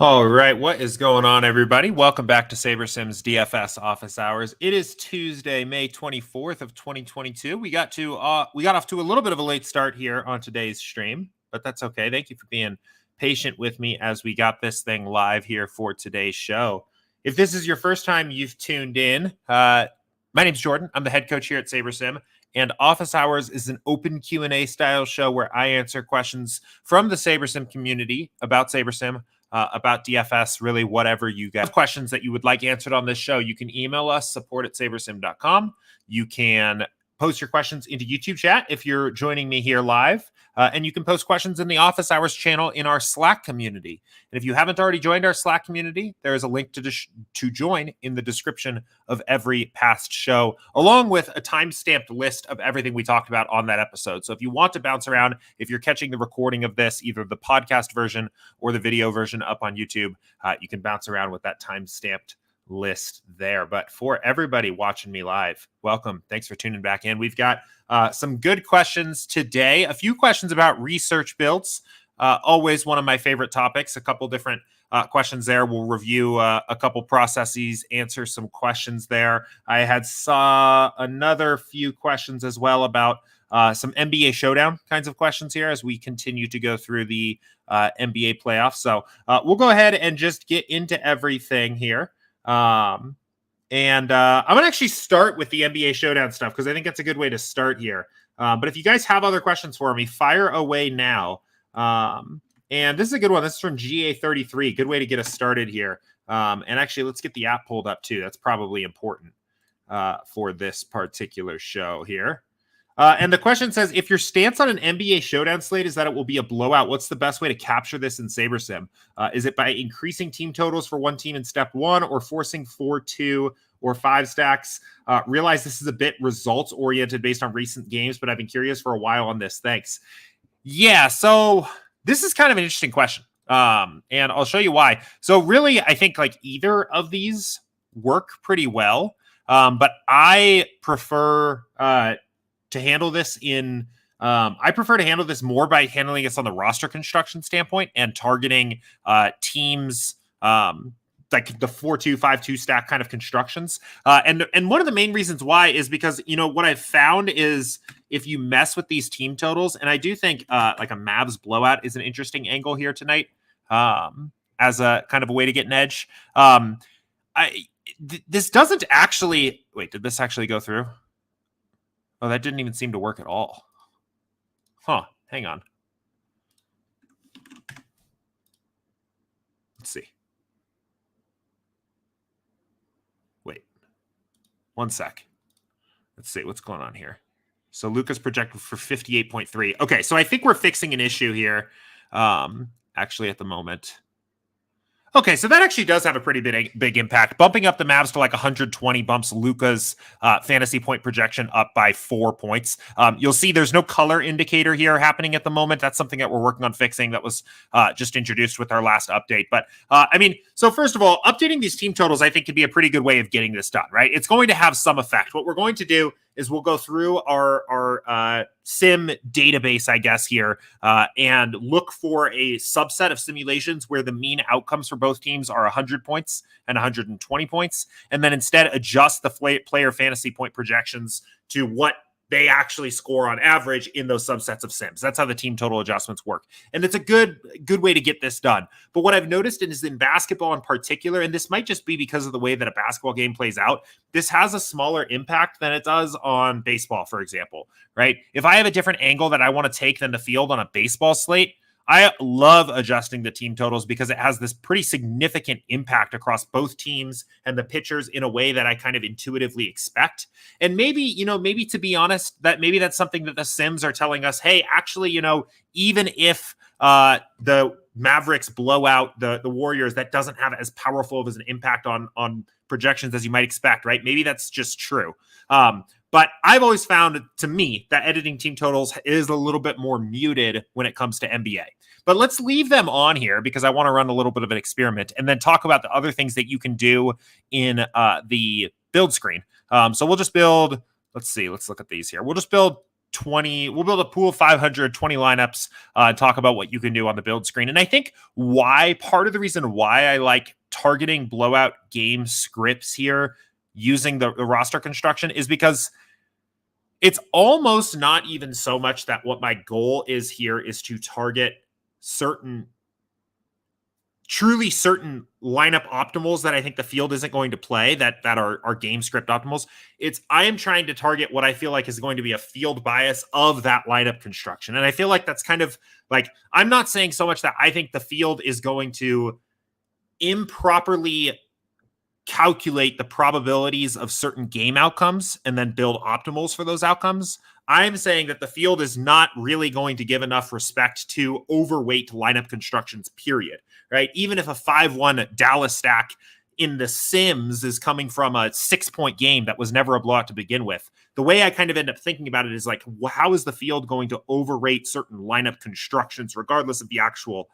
All right, what is going on, everybody? Welcome back to SaberSim's DFS Office Hours. It is Tuesday, May 24th of 2022. We got off to a little bit of a late start here on today's stream, but that's okay. Thank you for being patient with me as we got this thing live here for today's show. If this is your first time you've tuned in, my name's Jordan. I'm the head coach here at SaberSim, and Office Hours is an open Q&A style show where I answer questions from the SaberSim community about SaberSim, about DFS, really whatever you guys have questions that you would like answered on this show. You can email us, support@sabersim.com. You can post your questions into YouTube chat if you're joining me here live. And you can post questions in the Office Hours channel in our Slack community. And if you haven't already joined our Slack community, there is a link to join in the description of every past show, along with a time-stamped list of everything we talked about on that episode. So if you want to bounce around, if you're catching the recording of this, either the podcast version or the video version up on YouTube, you can bounce around with that time-stamped list there. But for everybody watching me live, welcome. Thanks for tuning back in. We've got some good questions today. A few questions about research builds. Always one of my favorite topics. A couple different questions there. We'll review a couple processes, answer some questions there. I saw another few questions as well about some NBA Showdown kinds of questions here as we continue to go through the NBA playoffs. So we'll go ahead and just get into everything here. I'm going to actually start with the NBA Showdown stuff because I think that's a good way to start here. But if you guys have other questions for me, fire away now. And this is a good one. This is from GA33. Good way to get us started here. And actually, let's get the app pulled up too. That's probably important for this particular show here. And the question says, if your stance on an NBA Showdown slate is that it will be a blowout, what's the best way to capture this in SaberSim? Is it by increasing team totals for one team in step one or forcing 4, 2, or 5 stacks? Realize this is a bit results-oriented based on recent games, but I've been curious for a while on this. Thanks. Yeah, so this is kind of an interesting question, and I'll show you why. So really, I think like either of these work pretty well, but I prefer to handle this in I prefer to handle this more by handling this on the roster construction standpoint and targeting teams like the 4-2, 5-2 stack kind of constructions. And one of the main reasons why is because, what I've found is if you mess with these team totals, and I do think like a Mavs blowout is an interesting angle here tonight as a kind of a way to get an edge. This doesn't actually, wait, did this actually go through? Oh, that didn't even seem to work at all. Huh, hang on. Let's see. Wait, one sec. Let's see what's going on here. So Luka's projected for 58.3. Okay, so I think we're fixing an issue here, actually at the moment. Okay, so that actually does have a pretty big impact. Bumping up the Mavs to like 120 bumps Luka's fantasy point projection up by 4 points. You'll see there's no color indicator here happening at the moment. That's something that we're working on fixing. That was just introduced with our last update. But so first of all, updating these team totals, I think, could be a pretty good way of getting this done, right? It's going to have some effect. What we're going to do is we'll go through our sim database, I guess, here, and look for a subset of simulations where the mean outcomes for both teams are 100 points and 120 points, and then instead adjust the player fantasy point projections to what they actually score on average in those subsets of sims. That's how the team total adjustments work. And it's a good way to get this done. But what I've noticed is in basketball in particular, and this might just be because of the way that a basketball game plays out, this has a smaller impact than it does on baseball, for example, right? If I have a different angle that I want to take than the field on a baseball slate, I love adjusting the team totals because it has this pretty significant impact across both teams and the pitchers in a way that I kind of intuitively expect. And maybe to be honest, maybe that's something that the Sims are telling us, hey, actually, even if the Mavericks blow out the Warriors, that doesn't have as powerful of an impact on projections as you might expect, right? Maybe that's just true. But I've always found, to me, that editing team totals is a little bit more muted when it comes to NBA. But let's leave them on here because I want to run a little bit of an experiment and then talk about the other things that you can do in the build screen. So we'll just build, let's look at these here. We'll just build we'll build a pool of 520 lineups and talk about what you can do on the build screen. And I think part of the reason why I like targeting blowout game scripts here using the roster construction is because it's almost not even so much that what my goal is here is to target truly certain lineup optimals that I think the field isn't going to play that are game script optimals. I am trying to target what I feel like is going to be a field bias of that lineup construction. And I feel like that's kind of like, I'm not saying so much that I think the field is going to improperly calculate the probabilities of certain game outcomes and then build optimals for those outcomes. I'm saying that the field is not really going to give enough respect to overweight lineup constructions, period, right? Even if a 5-1 Dallas stack in the Sims is coming from a 6-point game that was never a blowout to begin with, the way I kind of end up thinking about it is like, how is the field going to overrate certain lineup constructions regardless of the actual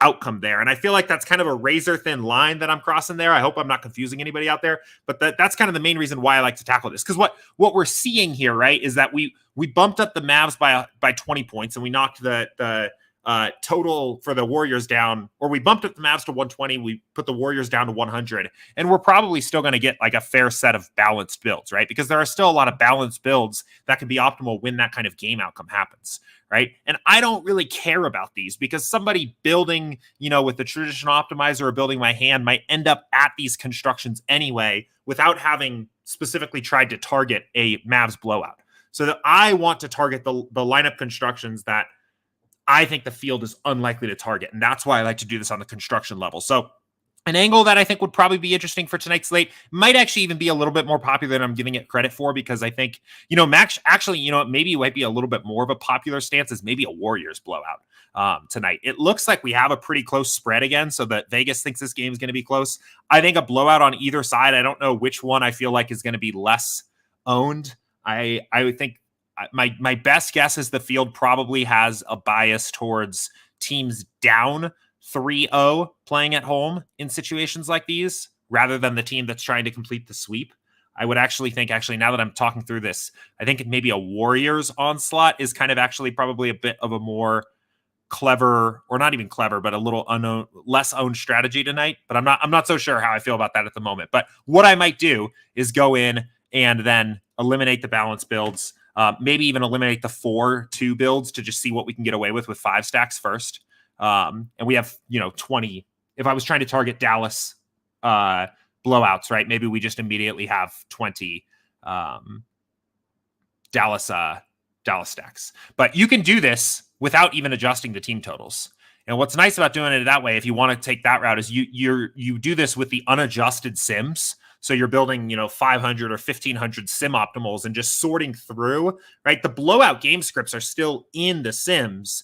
outcome there? And I feel like that's kind of a razor thin line that I'm crossing there. I hope I'm not confusing anybody out there, but that's kind of the main reason why I like to tackle this. Because what we're seeing here, right, is that we bumped up the Mavs by 20 points and we knocked the total for the Warriors down, or we bumped up the Mavs to 120. We put the Warriors down to 100, and we're probably still going to get like a fair set of balanced builds, right? Because there are still a lot of balanced builds that can be optimal when that kind of game outcome happens, right? And I don't really care about these because somebody building, with the traditional optimizer or building my hand might end up at these constructions anyway without having specifically tried to target a Mavs blowout. So that I want to target the lineup constructions that I think the field is unlikely to target. And that's why I like to do this on the construction level. So an angle that I think would probably be interesting for tonight's slate might actually even be a little bit more popular than I'm giving it credit for, because I think, Max actually, maybe it might be a little bit more of a popular stance is maybe a Warriors blowout tonight. It looks like we have a pretty close spread again, so that Vegas thinks this game is going to be close. I think a blowout on either side. I don't know which one I feel like is going to be less owned. I would think my best guess is the field probably has a bias towards teams down 3-0 playing at home in situations like these, rather than the team that's trying to complete the sweep. I would actually think, now that I'm talking through this, I think maybe a Warriors onslaught is kind of actually probably a bit of a more clever, or not even clever, but a little less owned strategy tonight. But I'm not so sure how I feel about that at the moment. But what I might do is go in and then eliminate the balance builds. Maybe even eliminate the 4-2 builds to just see what we can get away with 5 stacks first. And we have, 20. If I was trying to target Dallas blowouts, right? Maybe we just immediately have 20 Dallas stacks. But you can do this without even adjusting the team totals. And what's nice about doing it that way, if you want to take that route, is you do this with the unadjusted sims. So you're building, 500 or 1,500 sim optimals and just sorting through, right? The blowout game scripts are still in the sims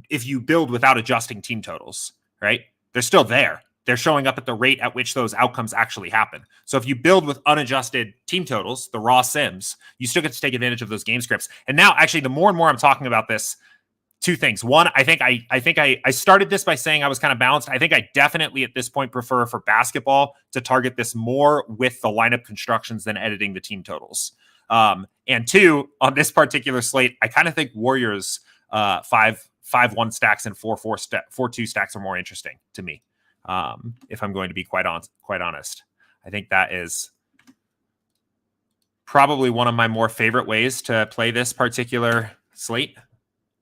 if you build without adjusting team totals, right? They're still there. They're showing up at the rate at which those outcomes actually happen. So if you build with unadjusted team totals, the raw sims, you still get to take advantage of those game scripts. And now, actually, the more and more I'm talking about this, 2 things. One, I think I started this by saying I was kind of balanced. I think I definitely at this point prefer for basketball to target this more with the lineup constructions than editing the team totals. And 2, on this particular slate, I kind of think Warriors 5-1 stacks and 4-2 stacks are more interesting to me. If I'm going to be quite honest, I think that is probably one of my more favorite ways to play this particular slate.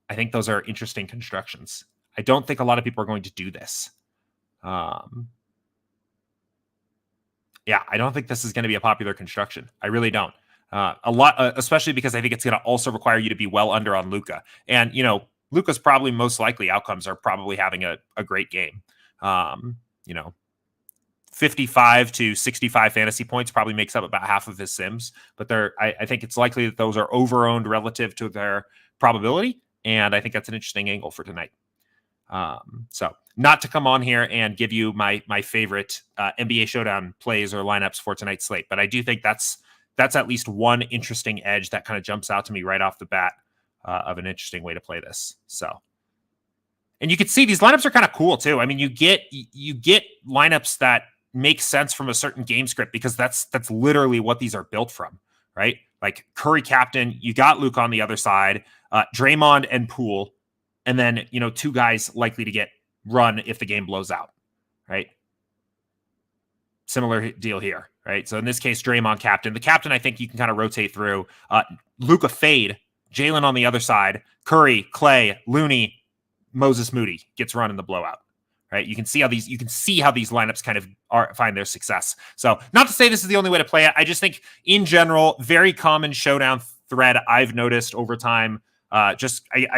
I think those are interesting constructions. I don't think a lot of people are going to do this. I don't think this is going to be a popular construction. I really don't. Especially because I think it's going to also require you to be well under on Luka. And, Luka's probably most likely outcomes are probably having a great game. 55 to 65 fantasy points probably makes up about half of his sims. But I think it's likely that those are over-owned relative to their probability. And I think that's an interesting angle for tonight. So not to come on here and give you my favorite NBA Showdown plays or lineups for tonight's slate, but I do think that's at least one interesting edge that kind of jumps out to me right off the bat of an interesting way to play this. So, and you can see these lineups are kind of cool too. I mean, you get lineups that make sense from a certain game script because that's literally what these are built from, right? like Curry captain, you got Luke on the other side, Draymond and Poole, and then, two guys likely to get run if the game blows out, right? Similar deal here, right? So in this case, Draymond captain. The captain, I think you can kind of rotate through. Luka fade, Jalen on the other side, Curry, Clay, Looney, Moses Moody gets run in the blowout, right? You can see how these lineups kind of find their success. So not to say this is the only way to play it. I just think in general, very common showdown thread I've noticed over time. I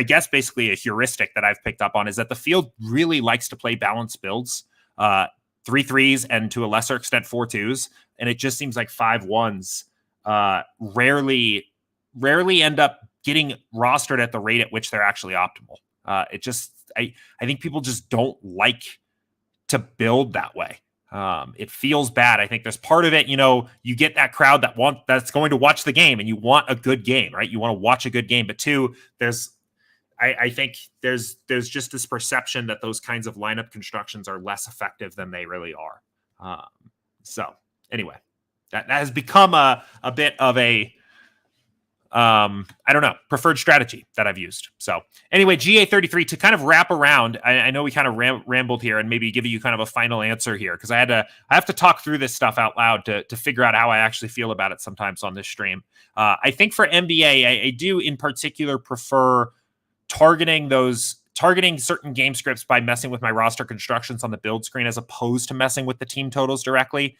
guess basically a heuristic that I've picked up on is that the field really likes to play balanced builds. 3 3s and to a lesser extent 4 2s, and it just seems like 5 1s rarely end up getting rostered at the rate at which they're actually optimal. I think people just don't like to build that way. It feels bad. I think there's part of it, you get that crowd that's going to watch the game, and you want a good game, right? You want to watch a good game, but two, I think there's just this perception that those kinds of lineup constructions are less effective than they really are. So anyway, that has become a bit of a, preferred strategy that I've used. So anyway, GA33, to kind of wrap around, I know we kind of rambled here and maybe give you kind of a final answer here, because I have to talk through this stuff out loud to figure out how I actually feel about it sometimes on this stream. I think for NBA, I do in particular prefer targeting certain game scripts by messing with my roster constructions on the build screen as opposed to messing with the team totals directly.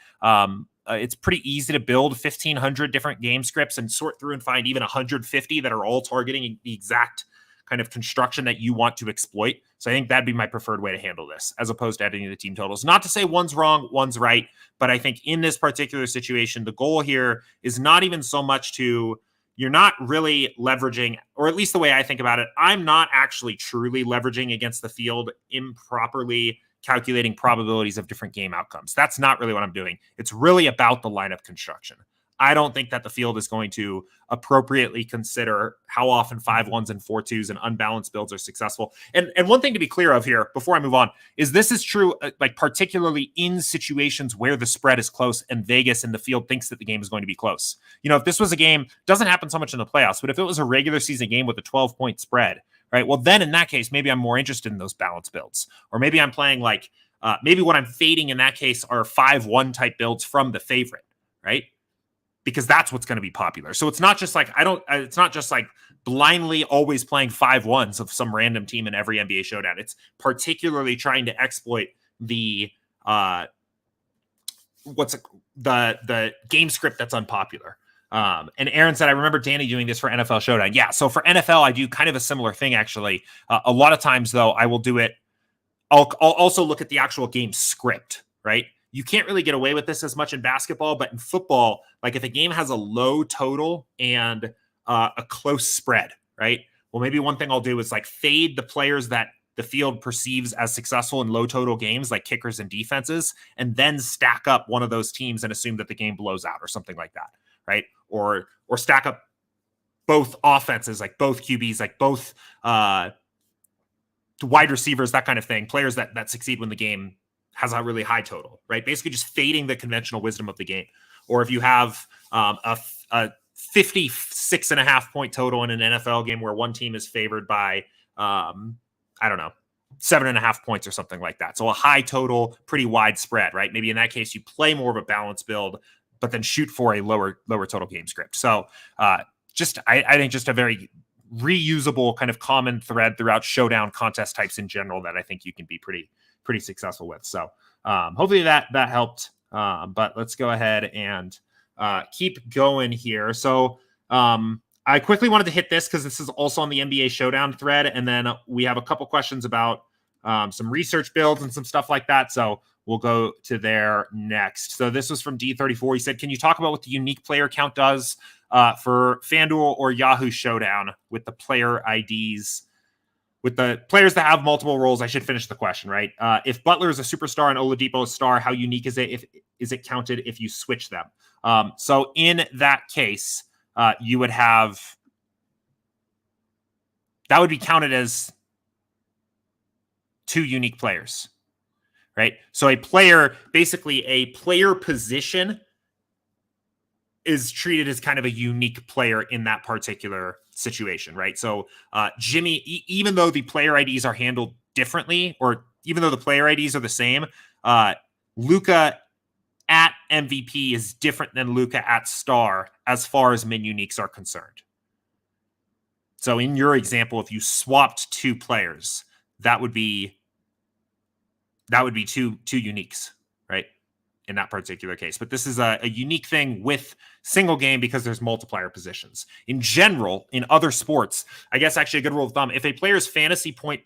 It's pretty easy to build 1,500 different game scripts and sort through and find even 150 that are all targeting the exact kind of construction that you want to exploit. So I think that'd be my preferred way to handle this, as opposed to editing the team totals. Not to say one's wrong, one's right, but I think in this particular situation, the goal here is not even so much you're not really leveraging, or at least the way I think about it, I'm not actually truly leveraging against the field, improperly calculating probabilities of different game outcomes. That's not really what I'm doing. It's really about the lineup construction. I don't think that the field is going to appropriately consider how often 5 1s and 4 2s and unbalanced builds are successful. And one thing to be clear of here before I move on is this is true, like particularly in situations where the spread is close and Vegas in the field thinks that the game is going to be close. If this was a game, doesn't happen so much in the playoffs, but if it was a regular season game with a 12-point spread, right? Well, then in that case, maybe I'm more interested in those balanced builds, or maybe I'm playing maybe what I'm fading in that case are 5-1 type builds from the favorite, right? Because that's what's going to be popular. So it's not just like it's not just like blindly always playing 5 1s of some random team in every NBA showdown. It's particularly trying to exploit the game script that's unpopular. And Aaron said, I remember Danny doing this for NFL Showdown. Yeah, so for NFL, I do kind of a similar thing, actually. A lot of times, though, I will do it. I'll also look at the actual game script, right? You can't really get away with this as much in basketball, but in football, like if a game has a low total and a close spread, right? Well, maybe one thing I'll do is like fade the players that the field perceives as successful in low total games, like kickers and defenses, and then stack up one of those teams and assume that the game blows out or something like that, right? Or stack up both offenses, like both QBs, like both wide receivers, that kind of thing, players that succeed when the game has a really high total, right? Basically just fading the conventional wisdom of the game. Or if you have a 56.5 point total in an NFL game where one team is favored by, 7.5 points or something like that. So a high total, pretty wide spread, right? Maybe in that case, you play more of a balanced build, but then shoot for a lower total game script. So I think just a very reusable kind of common thread throughout showdown contest types in general that I think you can be pretty successful with. So hopefully that helped. But let's go ahead and keep going here. So I quickly wanted to hit this because this is also on the NBA Showdown thread. And then we have a couple questions about some research builds and some stuff like that. So we'll go to there next. So this was from D34. He said, can you talk about what the unique player count does for FanDuel or Yahoo Showdown with the player IDs? With the players that have multiple roles, I should finish the question, right? If Butler is a superstar and Oladipo a star, how unique is it? Is it counted if you switch them? So in that case, you would have that would be counted as 2 unique players, right? So basically a player position is treated as kind of a unique player in that particular situation, right? So Jimmy, even though the player IDs are handled differently, or even though the player IDs are the same, Luka at MVP is different than Luka at star as far as min uniques are concerned. So in your example, if you swapped two players, that would be two uniques, right? In that particular case. But this is a unique thing with single game because there's multiplier positions. In general, in other sports, I guess actually a good rule of thumb, if a player's fantasy point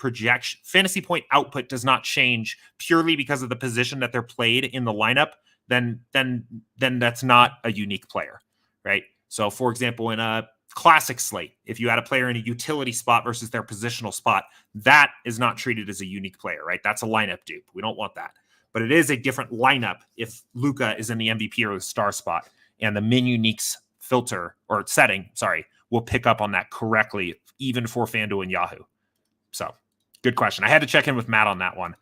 output does not change purely because of the position that they're played in the lineup, then that's not a unique player, right? So for example, in a classic slate, if you had a player in a utility spot versus their positional spot, that is not treated as a unique player, right? That's a lineup dupe. We don't want that. But it is a different lineup if Luka is in the MVP or the star spot, and the min uniques filter or setting, will pick up on that correctly, even for FanDuel and Yahoo. So good question. I had to check in with Matt on that one.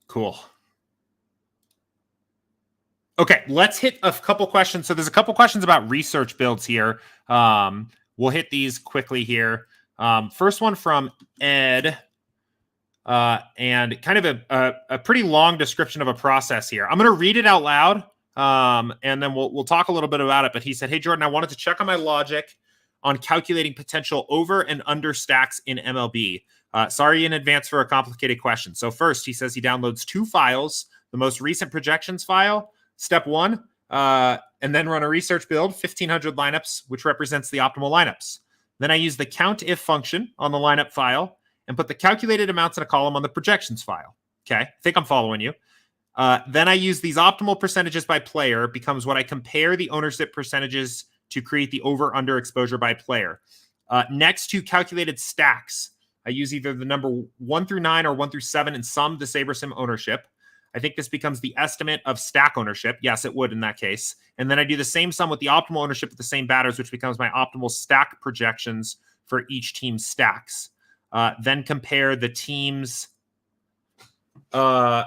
Cool. Okay, let's hit a couple questions. So there's a couple questions about research builds here. We'll hit these quickly here. First one from Ed, and kind of a pretty long description of a process here. I'm going to read it out loud, and then we'll talk a little bit about it. But he said, "Hey Jordan, I wanted to check on my logic on calculating potential over and under stacks in MLB. Sorry in advance for a complicated question." So first, he says he downloads two files: the most recent projections file, step one, and then run a research build, 1,500 lineups, which represents the optimal lineups. Then I use the count if function on the lineup file and put the calculated amounts in a column on the projections file. Okay, I think I'm following you. Then I use these optimal percentages by player, becomes what I compare the ownership percentages to create the over-under exposure by player. Next to calculated stacks, I use either the number 1 through 9 or 1 through 7 and sum the SaberSim ownership. I think this becomes the estimate of stack ownership. Yes, it would in that case. And then I do the same sum with the optimal ownership of the same batters, which becomes my optimal stack projections for each team's stacks. Then compare the teams. Then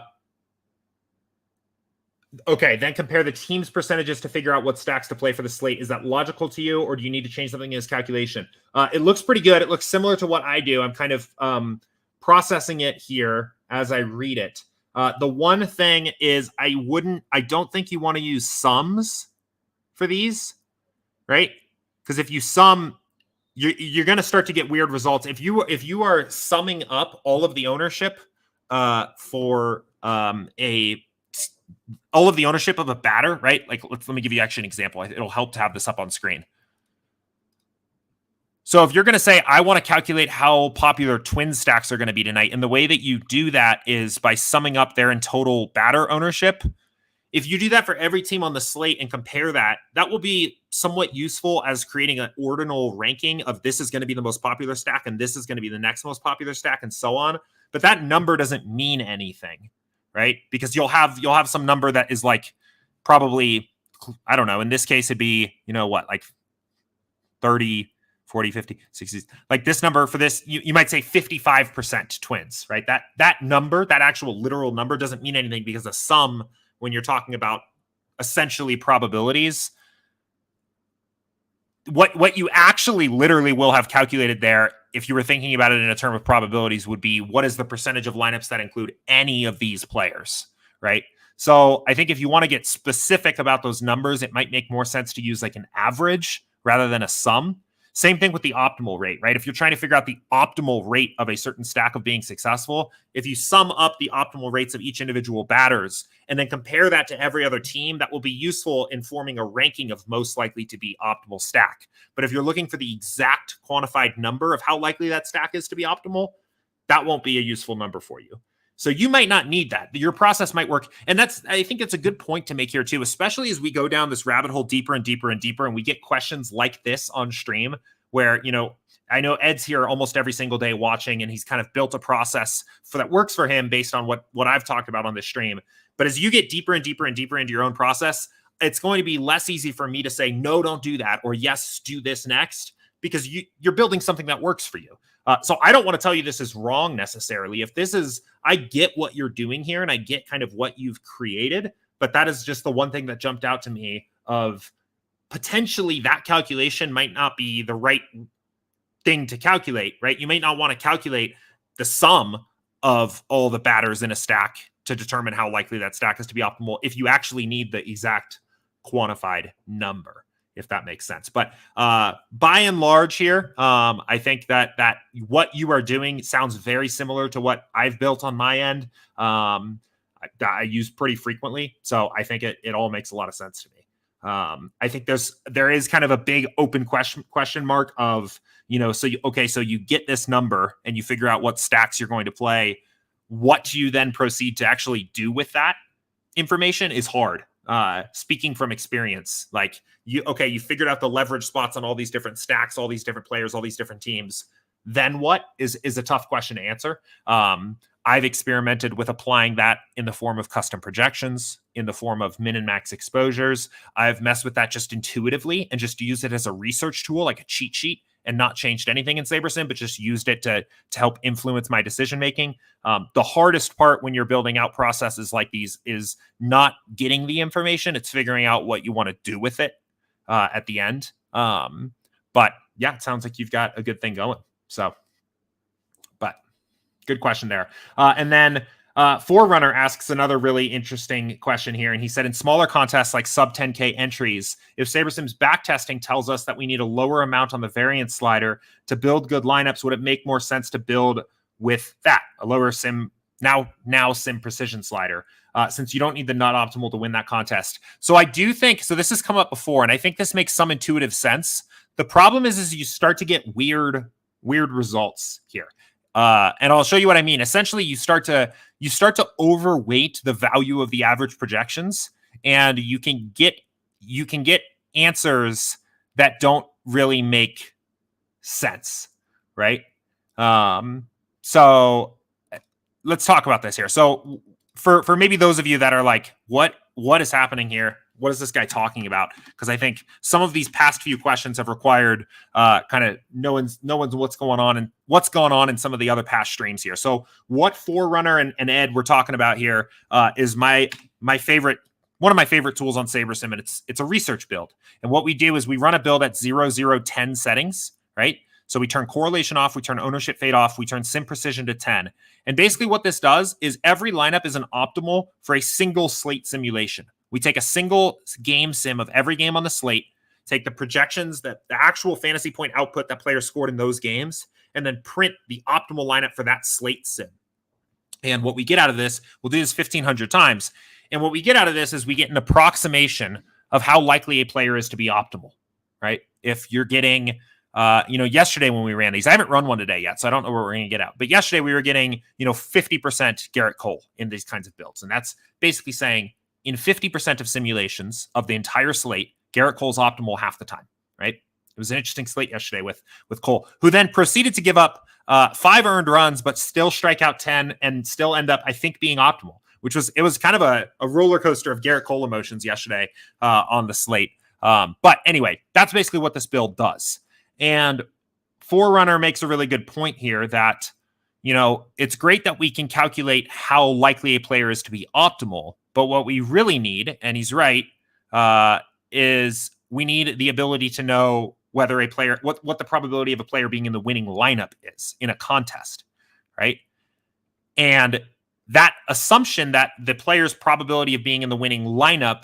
compare the team's percentages to figure out what stacks to play for the slate. Is that logical to you, or do you need to change something in this calculation? It looks pretty good. It looks similar to what I do. I'm kind of processing it here as I read it. The one thing is I don't think you want to use sums for these, right? Because if you sum, you're going to start to get weird results. If you are summing up all of the ownership for all of the ownership of a batter, right? Like let me give you actually an example. It'll help to have this up on screen. So if you're going to say, I want to calculate how popular twin stacks are going to be tonight, and the way that you do that is by summing up their in total batter ownership. If you do that for every team on the slate and compare that, that will be somewhat useful as creating an ordinal ranking of this is going to be the most popular stack and this is going to be the next most popular stack and so on. But that number doesn't mean anything, right? Because you'll have some number that is like probably, I don't know, in this case it'd be, like 30, 40, 50, 60, like this number for this, you might say 55% twins, right? That number, that actual literal number doesn't mean anything because the sum, when you're talking about essentially probabilities, what you actually literally will have calculated there, if you were thinking about it in a term of probabilities, would be what is the percentage of lineups that include any of these players, right? So I think if you want to get specific about those numbers, it might make more sense to use like an average rather than a sum. Same thing with the optimal rate, right? If you're trying to figure out the optimal rate of a certain stack of being successful, if you sum up the optimal rates of each individual batters and then compare that to every other team, that will be useful in forming a ranking of most likely to be optimal stack. But if you're looking for the exact quantified number of how likely that stack is to be optimal, that won't be a useful number for you. So you might not need that. Your process might work. And I think it's a good point to make here too, especially as we go down this rabbit hole deeper and deeper and deeper, and we get questions like this on stream where, I know Ed's here almost every single day watching, and he's kind of built a process that works for him based on what I've talked about on this stream. But as you get deeper and deeper and deeper into your own process, it's going to be less easy for me to say, no, don't do that, or yes, do this next, because you're building something that works for you. So I don't want to tell you this is wrong necessarily. If this is, I get what you're doing here and I get kind of what you've created, but that is just the one thing that jumped out to me of potentially that calculation might not be the right thing to calculate, right? You may not want to calculate the sum of all the batters in a stack to determine how likely that stack is to be optimal if you actually need the exact quantified number, if that makes sense. But by and large here, I think that what you are doing sounds very similar to what I've built on my end. I use pretty frequently. So I think it all makes a lot of sense to me. I think there is kind of a big open question mark of, so you get this number and you figure out what stacks you're going to play. What you then proceed to actually do with that information is hard. Speaking from experience, like you figured out the leverage spots on all these different stacks, all these different players, all these different teams. Then what is a tough question to answer. I've experimented with applying that in the form of custom projections, in the form of min and max exposures. I've messed with that just intuitively and just used it as a research tool, like a cheat sheet, and not changed anything in SaberSim, but just used it to help influence my decision making. The hardest part when you're building out processes like these is not getting the information. It's figuring out what you want to do with it at the end. But yeah, it sounds like you've got a good thing going. So, but good question there. And then Forerunner asks another really interesting question here. And he said, in smaller contests like sub 10K entries, if SaberSim's backtesting tells us that we need a lower amount on the variance slider to build good lineups, would it make more sense to build with that, a lower sim, now sim precision slider, since you don't need the not optimal to win that contest? So I do think, so this has come up before, and I think this makes some intuitive sense. The problem is you start to get weird results here. And I'll show you what I mean. Essentially, you start to overweight the value of the average projections, and you can get answers that don't really make sense, right? So let's talk about this here. So for maybe those of you that are like, what is happening here? What is this guy talking about? Because I think some of these past few questions have required kind of knowing what's going on in some of the other past streams here. So what Forerunner and Ed we're talking about here is my favorite, one of my favorite tools on SaberSim, and it's a research build. And what we do is we run a build at 0, 0, 10 settings, right? So we turn correlation off, we turn ownership fade off, we turn sim precision to 10. And basically what this does is every lineup is an optimal for a single slate simulation. We take a single game sim of every game on the slate, take the projections, that the actual fantasy point output that players scored in those games, and then print the optimal lineup for that slate sim. And what we get out of this, we'll do this 1,500 times. And what we get out of this is we get an approximation of how likely a player is to be optimal, right? If you're getting, yesterday when we ran these, I haven't run one today yet, so I don't know where we're going to get out. But yesterday we were getting, 50% Garrett Cole in these kinds of builds. And that's basically saying, in 50% of simulations of the entire slate, Garrett Cole's optimal half the time, right? It was an interesting slate yesterday with Cole, who then proceeded to give up 5 earned runs, but still strike out 10 and still end up, I think, being optimal, it was kind of a roller coaster of Garrett Cole emotions yesterday on the slate. But anyway, that's basically what this build does. And Forerunner makes a really good point here that, it's great that we can calculate how likely a player is to be optimal. But what we really need, and he's right, is we need the ability to know whether a player, what the probability of a player being in the winning lineup is in a contest, right? And that assumption that the player's probability of being in the winning lineup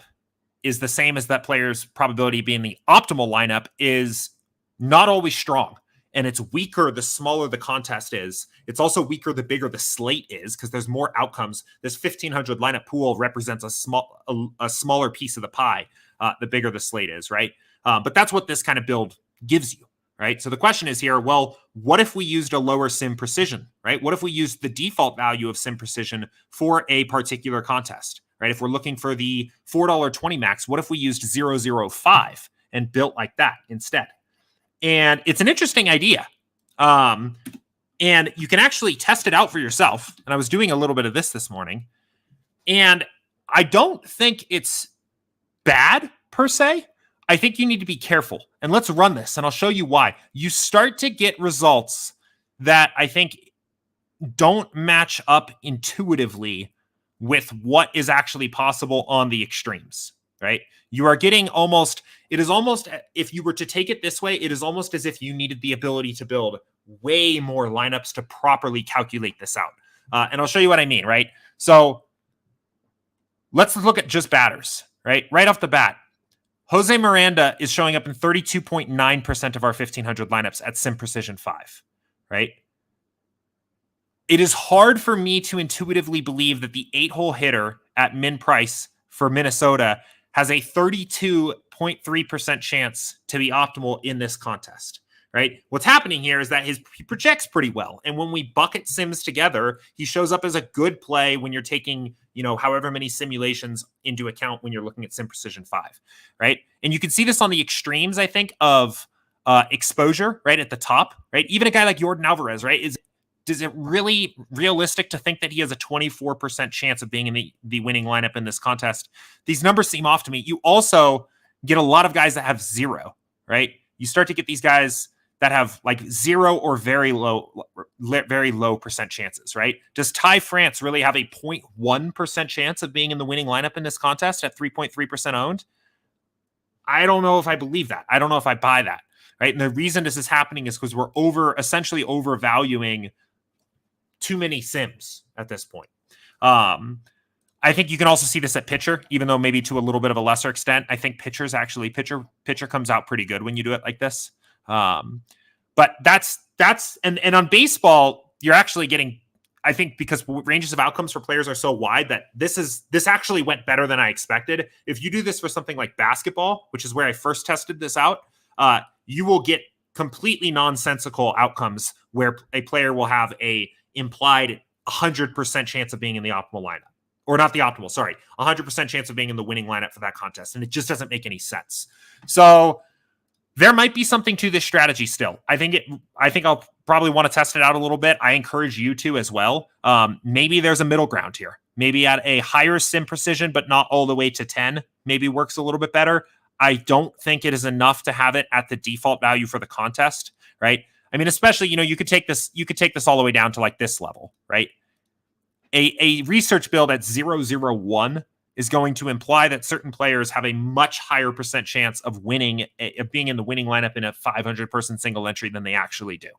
is the same as that player's probability of being in the optimal lineup is not always strong. And it's weaker the smaller the contest is. It's also weaker the bigger the slate is, because there's more outcomes. This 1,500 lineup pool represents a smaller piece of the pie, the bigger the slate is, right? But that's what this kind of build gives you, right? So the question is here, well, what if we used a lower sim precision, right? What if we used the default value of sim precision for a particular contest, right? If we're looking for the $4.20 max, what if we used 0.005 and built like that instead? And it's an interesting idea. And you can actually test it out for yourself. And I was doing a little bit of this morning. And I don't think it's bad per se. I think you need to be careful. And let's run this. And I'll show you why. You start to get results that I think don't match up intuitively with what is actually possible on the extremes, right? You are getting almost, it is almost, if you were to take it this way, it is almost as if you needed the ability to build way more lineups to properly calculate this out. And I'll show you what I mean, right? So let's look at just batters, right? Right off the bat, Jose Miranda is showing up in 32.9% of our 1,500 lineups at Sim Precision 5, right? It is hard for me to intuitively believe that the 8-hole hitter at min price for Minnesota has a 32.3% chance to be optimal in this contest, right? What's happening here is that he projects pretty well. And when we bucket sims together, he shows up as a good play when you're taking, however many simulations into account when you're looking at Sim Precision 5, right? And you can see this on the extremes, I think, of exposure, right, at the top, right? Even a guy like Jordan Alvarez, right, is it really realistic to think that he has a 24% chance of being in the winning lineup in this contest? These numbers seem off to me. You also get a lot of guys that have 0, right? You start to get these guys that have like 0 or very low percent chances, right? Does Ty France really have a 0.1% chance of being in the winning lineup in this contest at 3.3% owned? I don't know if I believe that. I don't know if I buy that, right? And the reason this is happening is because we're essentially overvaluing too many sims at this point. I think you can also see this at pitcher, even though maybe to a little bit of a lesser extent. I think pitcher comes out pretty good when you do it like this. But that's and on baseball, you're actually getting, I think, because ranges of outcomes for players are so wide that this actually went better than I expected. If you do this for something like basketball, which is where I first tested this out, you will get completely nonsensical outcomes where a player will have a implied 100% chance of being in the optimal lineup, or not the optimal, sorry, 100% chance of being in the winning lineup for that contest. And it just doesn't make any sense. So there might be something to this strategy still. I think I'll probably want to test it out a little bit. I encourage you to as well. Maybe there's a middle ground here. Maybe at a higher sim precision, but not all the way to 10, maybe works a little bit better. I don't think it is enough to have it at the default value for the contest, right? I mean, especially, you could take this all the way down to like this level, right? A research build at 001 is going to imply that certain players have a much higher percent chance of being in the winning lineup in a 500-person single entry than they actually do.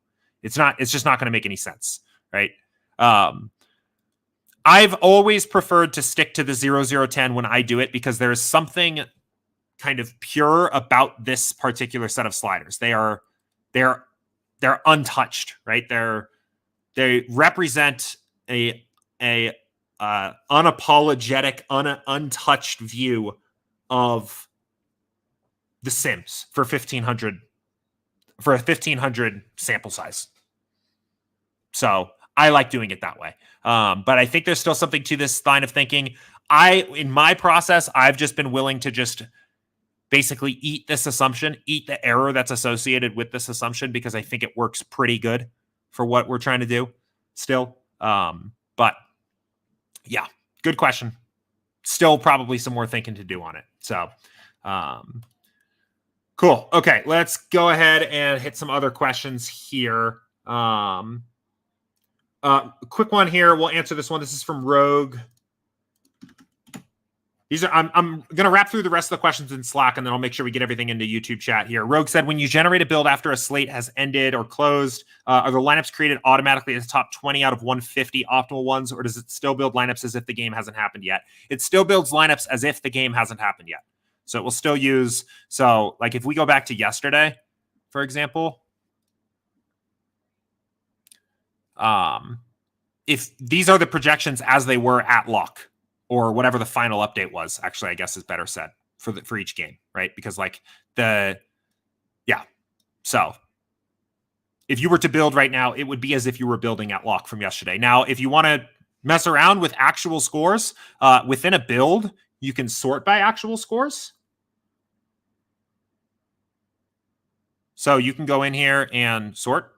It's just not going to make any sense, right? I've always preferred to stick to the 0010 when I do it because there is something kind of pure about this particular set of sliders. They're untouched, right? They represent a unapologetic, untouched view of the Sims for 1,500 for a 1,500 sample size. So I like doing it that way. But I think there's still something to this line of thinking. In my process, I've just been willing to just basically eat this assumption, eat the error that's associated with this assumption, because I think it works pretty good for what we're trying to do still. But yeah, good question. Still probably some more thinking to do on it. So cool. Okay, let's go ahead and hit some other questions here. Quick one here. We'll answer this one. This is from Rogue. I'm going to wrap through the rest of the questions in Slack, and then I'll make sure we get everything into YouTube chat here. Rogue said, when you generate a build after a slate has ended or closed, are the lineups created automatically as top 20 out of 150 optimal ones, or does it still build lineups as if the game hasn't happened yet? It still builds lineups as if the game hasn't happened yet. So it will still use, so like if we go back to yesterday, for example, if these are the projections as they were at lock, or whatever the final update was, actually, I guess is better said for each game, right? Because so if you were to build right now, it would be as if you were building at lock from yesterday. Now, if you want to mess around with actual scores within a build, you can sort by actual scores. So you can go in here and sort.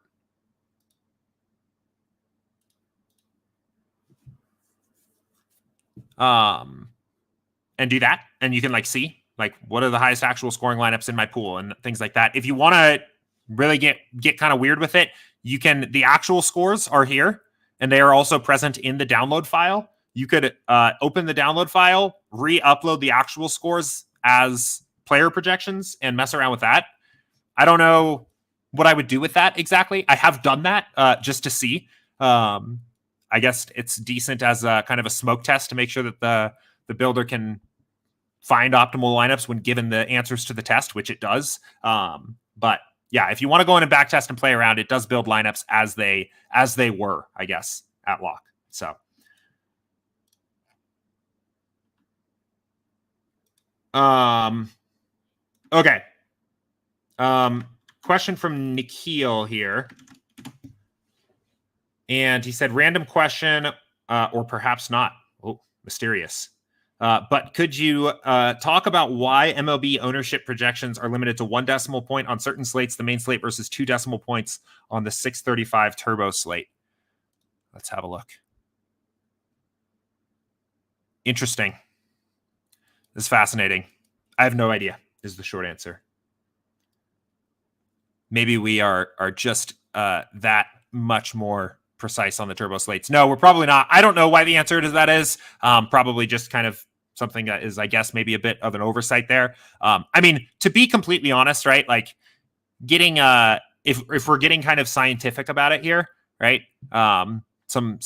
And do that, and you can see what are the highest actual scoring lineups in my pool and things like that. If you want to really get kind of weird with it, the actual scores are here, and they are also present in the download file. You could open the download file, re-upload the actual scores as player projections, and mess around with that. I don't know what I would do with that exactly. I have done that just to see. I guess it's decent as a kind of a smoke test to make sure that the builder can find optimal lineups when given the answers to the test, which it does. But yeah, if you want to go in and back test and play around, it does build lineups as they were, I guess, at lock. So okay. Question from Nikhil here. And he said, random question, or perhaps not. Oh, mysterious. But could you talk about why MLB ownership projections are limited to 1 decimal point on certain slates, the main slate, versus 2 decimal points on the 635 turbo slate? Let's have a look. Interesting. This is fascinating. I have no idea, is the short answer. Maybe we are just that much more precise on the turbo slates. No, we're probably not. I don't know why the answer to that is. Probably just kind of something that is, I guess, maybe a bit of an oversight there. I mean, to be completely honest, right? Like getting if we're getting kind of scientific about it here, right? Some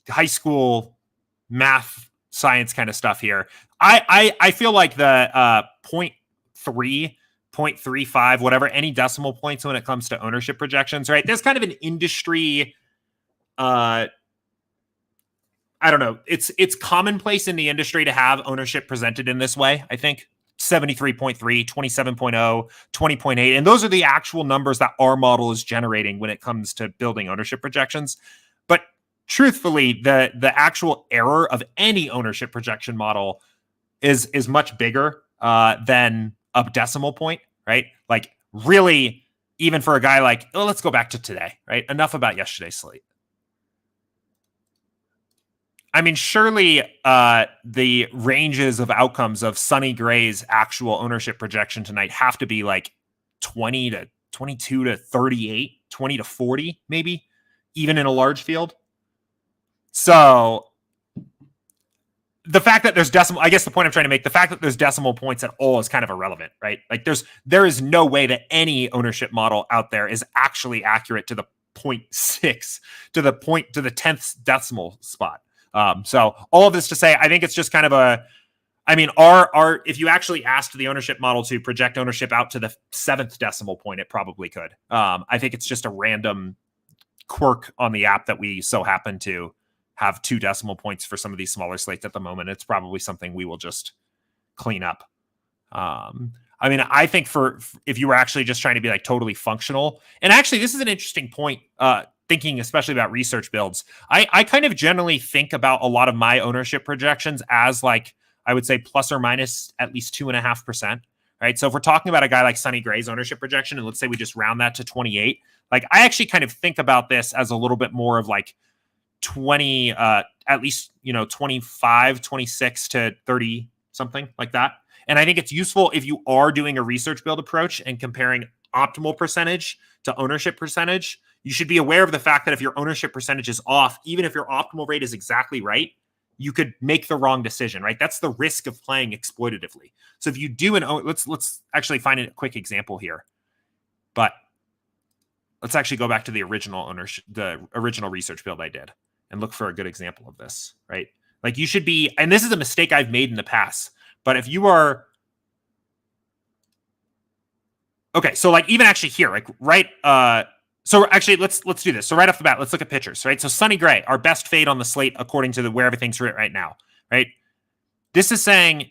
high school math science kind of stuff here. I feel like the 0.3, 0.35, whatever, any decimal points when it comes to ownership projections, right? There's kind of an industry, I don't know. It's commonplace in the industry to have ownership presented in this way, I think. 73.3, 27.0, 20.8. And those are the actual numbers that our model is generating when it comes to building ownership projections. But truthfully, the actual error of any ownership projection model is much bigger than a decimal point, right? Like really, even for a guy like, oh, let's go back to today, right? Enough about yesterday's slate. I mean, surely the ranges of outcomes of Sonny Gray's actual ownership projection tonight have to be like 20 to 22 to 38, 20 to 40, maybe, even in a large field. So the fact that there's decimal, I guess the point I'm trying to make, the fact that there's decimal points at all is kind of irrelevant, right? Like there is no way that any ownership model out there is actually accurate to the 0.6, to the 10th decimal spot. So all of this to say, I think it's just kind of if you actually asked the ownership model to project ownership out to the 7th decimal point, it probably could. I think it's just a random quirk on the app that we so happen to have 2 decimal points for some of these smaller slates at the moment. It's probably something we will just clean up. I mean, I think if you were actually just trying to be like totally functional, and actually this is an interesting point, thinking especially about research builds. I kind of generally think about a lot of my ownership projections as like, I would say plus or minus at least 2.5%, right? So if we're talking about a guy like Sonny Gray's ownership projection, and let's say we just round that to 28, like I actually kind of think about this as a little bit more of like 20, at least, 25, 26 to 30, something like that. And I think it's useful if you are doing a research build approach and comparing optimal percentage to ownership percentage. You should be aware of the fact that if your ownership percentage is off, even if your optimal rate is exactly right, you could make the wrong decision, right? That's the risk of playing exploitatively. So if you do let's actually find a quick example here. But let's actually go back to the original research build I did and look for a good example of this, right? Like you should be, and this is a mistake I've made in the past, but if you are, okay, so like even actually here, like right, so actually let's do this. So right off the bat, let's look at pitchers, right? So Sonny Gray, our best fade on the slate according to where everything's right now, right? This is saying,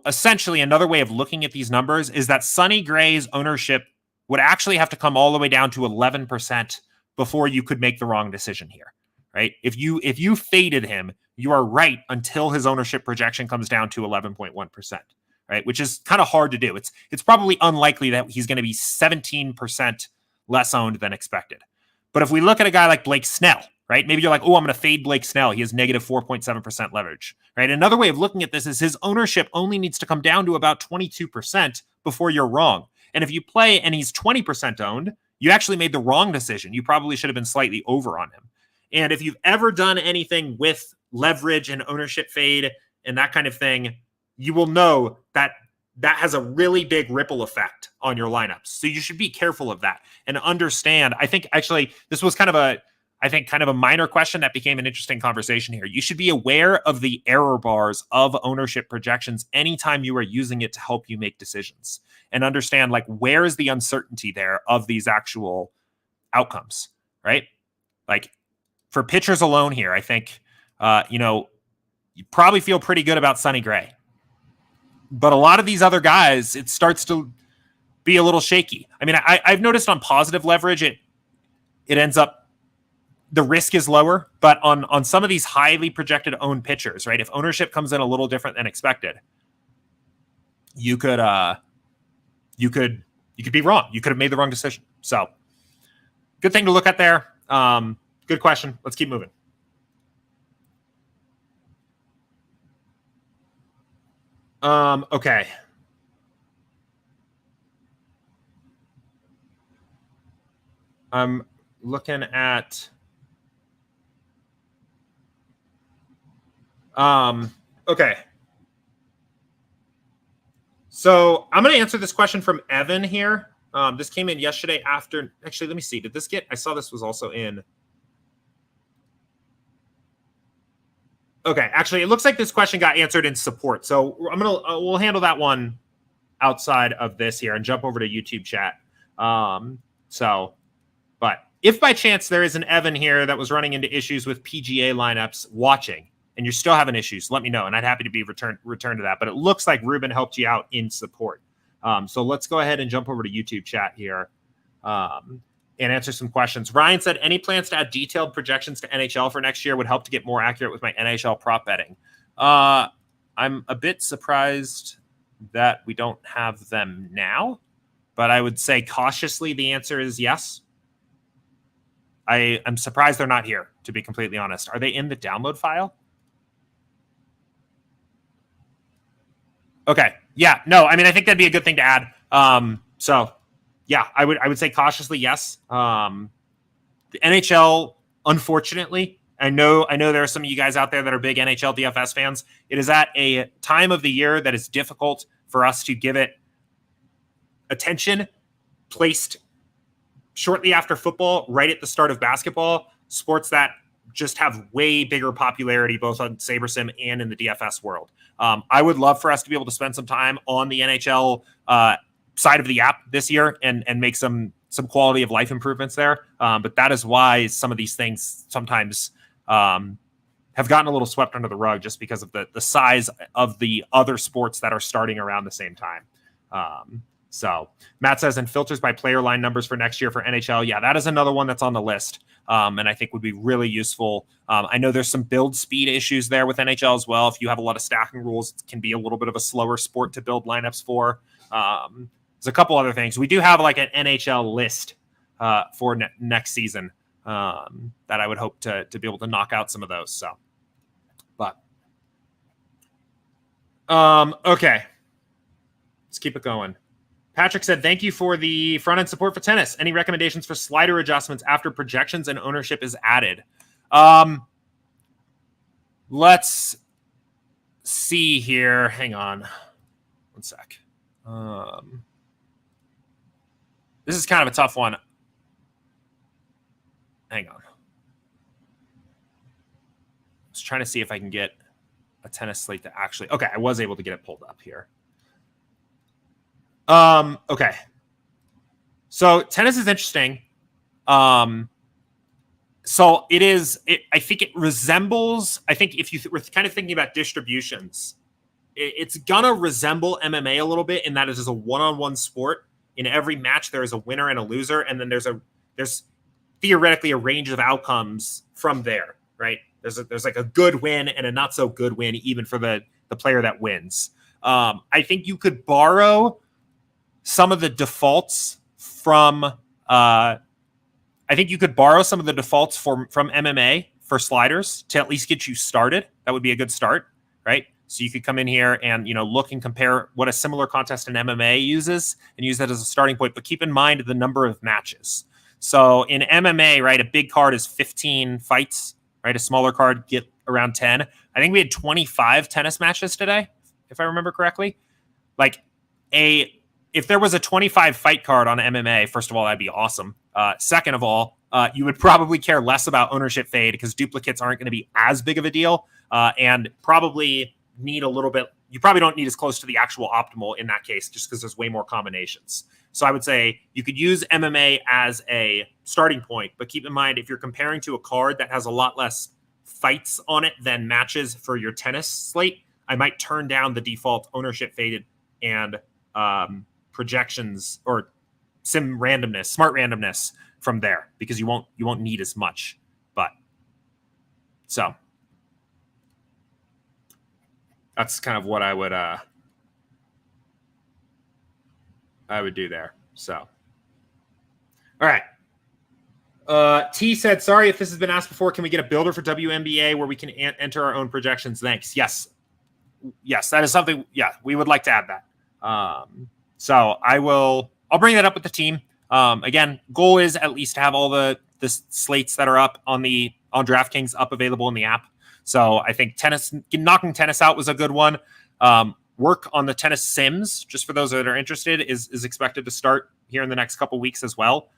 essentially another way of looking at these numbers is that Sonny Gray's ownership would actually have to come all the way down to 11% before you could make the wrong decision here, right? If you faded him, you are right until his ownership projection comes down to 11.1%, right? Which is kind of hard to do. It's probably unlikely that he's going to be 17% less owned than expected. But if we look at a guy like Blake Snell, right? Maybe you're like, oh, I'm going to fade Blake Snell. He has negative 4.7% leverage, right? Another way of looking at this is his ownership only needs to come down to about 22% before you're wrong. And if you play and he's 20% owned, you actually made the wrong decision. You probably should have been slightly over on him. And if you've ever done anything with leverage and ownership fade and that kind of thing, you will know that that has a really big ripple effect on your lineups. So you should be careful of that and understand. I think actually this was kind of a minor question that became an interesting conversation here. You should be aware of the error bars of ownership projections anytime you are using it to help you make decisions and understand like where is the uncertainty there of these actual outcomes, right? Like for pitchers alone here, I think, you probably feel pretty good about Sonny Gray. But a lot of these other guys, it starts to be a little shaky. I mean, I've noticed on positive leverage, it ends up, the risk is lower, but on some of these highly projected owned pitchers, right? If ownership comes in a little different than expected, you could be wrong. You could have made the wrong decision. So good thing to look at there. Good question. Let's keep moving. Okay. I'm looking at okay. So I'm going to answer this question from Evan here. This came in yesterday after. Actually, let me see. Did this get? I saw this was also in. Okay, actually, it looks like this question got answered in support. So we'll handle that one outside of this here and jump over to YouTube chat. But if by chance there is an Evan here that was running into issues with PGA lineups watching, and you're still having issues, let me know, and I'd happy to be return to that. But it looks like Ruben helped you out in support. So let's go ahead and jump over to YouTube chat here. And answer some questions. Ryan said, any plans to add detailed projections to NHL for next year would help to get more accurate with my NHL prop betting. I'm a bit surprised that we don't have them now, but I would say cautiously the answer is yes. I'm surprised they're not here, to be completely honest. Are they in the download file? Okay. Yeah. No, I mean, I think that'd be a good thing to add. Yeah, I would say cautiously yes. The NHL, unfortunately, I know there are some of you guys out there that are big NHL DFS fans. It is at a time of the year that is difficult for us to give it attention, placed shortly after football, right at the start of basketball, sports that just have way bigger popularity both on SaberSim and in the DFS world. I would love for us to be able to spend some time on the NHL side of the app this year and make some quality of life improvements there. But that is why some of these things sometimes have gotten a little swept under the rug just because of the size of the other sports that are starting around the same time. So Matt says, and filters by player line numbers for next year for NHL. Yeah, that is another one that's on the list. And I think would be really useful. I know there's some build speed issues there with NHL as well. If you have a lot of stacking rules, it can be a little bit of a slower sport to build lineups for. There's a couple other things. We do have like an NHL list for next season that I would hope to be able to knock out some of those. So, but okay, let's keep it going. Patrick said, thank you for the front end support for tennis. Any recommendations for slider adjustments after projections and ownership is added? Let's see here. Hang on one sec. This is kind of a tough one. Hang on. I was trying to see if I can get a tennis slate to actually... Okay, I was able to get it pulled up here. Okay. So tennis is interesting. So I think it resembles... I think if we're kind of thinking about distributions, it's gonna resemble MMA a little bit in that it is a one-on-one sport. In every match, there is a winner and a loser, and then there's theoretically a range of outcomes from there, right? There's like a good win and a not so good win, even for the player that wins. I think you could borrow some of the defaults from MMA for sliders to at least get you started. That would be a good start, right? So you could come in here and, look and compare what a similar contest in MMA uses and use that as a starting point. But keep in mind the number of matches. So in MMA, right, a big card is 15 fights, right? A smaller card get around 10. I think we had 25 tennis matches today, if I remember correctly. Like if there was a 25 fight card on MMA, first of all, that'd be awesome. Second of all, you would probably care less about ownership fade because duplicates aren't going to be as big of a deal, and probably need a little bit. You probably don't need as close to the actual optimal in that case, just because there's way more combinations. So I would say you could use MMA as a starting point, but keep in mind if you're comparing to a card that has a lot less fights on it than matches for your tennis slate, I might turn down the default ownership faded and projections or sim randomness, smart randomness from there, because you won't need as much. But so that's kind of what I would do there. So, all right. T said, sorry if this has been asked before. Can we get a builder for WNBA where we can enter our own projections? Thanks. Yes, that is something. Yeah, we would like to add that. So I'll bring that up with the team. Again, goal is at least to have all the slates that are up on DraftKings up available in the app. So I think knocking tennis out was a good one. Work on the tennis sims, just for those that are interested, is expected to start here in the next couple weeks as well.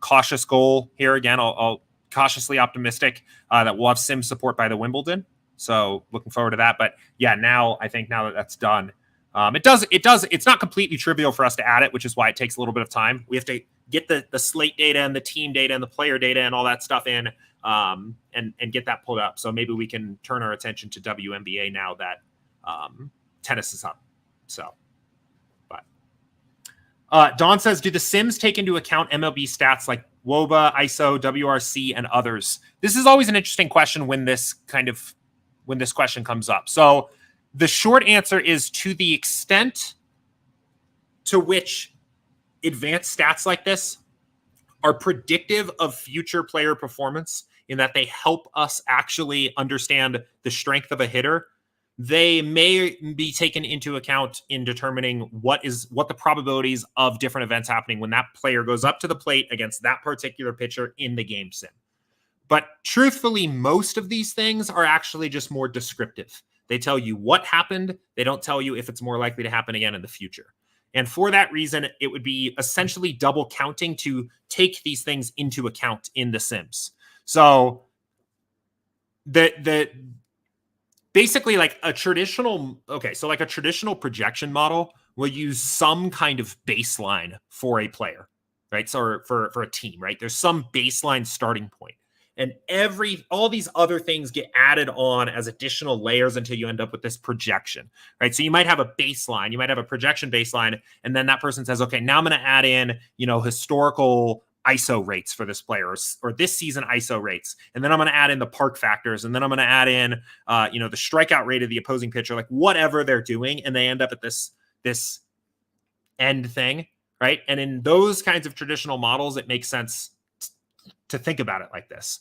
Cautious goal here again. I'll cautiously optimistic that we'll have sim support by the Wimbledon. So looking forward to that. But yeah, now that that's done, it's not completely trivial for us to add it, which is why it takes a little bit of time. We have to get the slate data and the team data and the player data and all that stuff in, and get that pulled up. So maybe we can turn our attention to WNBA now that tennis is up. So, but Don says, do the sims take into account MLB stats like WOBA, ISO, WRC, and others? This is always an interesting question when this question comes up. So the short answer is, to the extent to which advanced stats like this are predictive of future player performance, in that they help us actually understand the strength of a hitter, they may be taken into account in determining what the probabilities of different events happening when that player goes up to the plate against that particular pitcher in the game sim. But truthfully, most of these things are actually just more descriptive. They tell you what happened. They don't tell you if it's more likely to happen again in the future. And for that reason, it would be essentially double counting to take these things into account in the sims. So basically like a traditional projection model will use some kind of baseline for a player, right? So for a team, right? There's some baseline starting point. And all these other things get added on as additional layers until you end up with this projection, right? So you might have a baseline, you might have a projection baseline, and then that person says, okay, now I'm going to add in, historical ISO rates for this player, or this season ISO rates. And then I'm going to add in the park factors. And then I'm going to add in, the strikeout rate of the opposing pitcher, like whatever they're doing. And they end up at this end thing, right? And in those kinds of traditional models, it makes sense to think about it like this.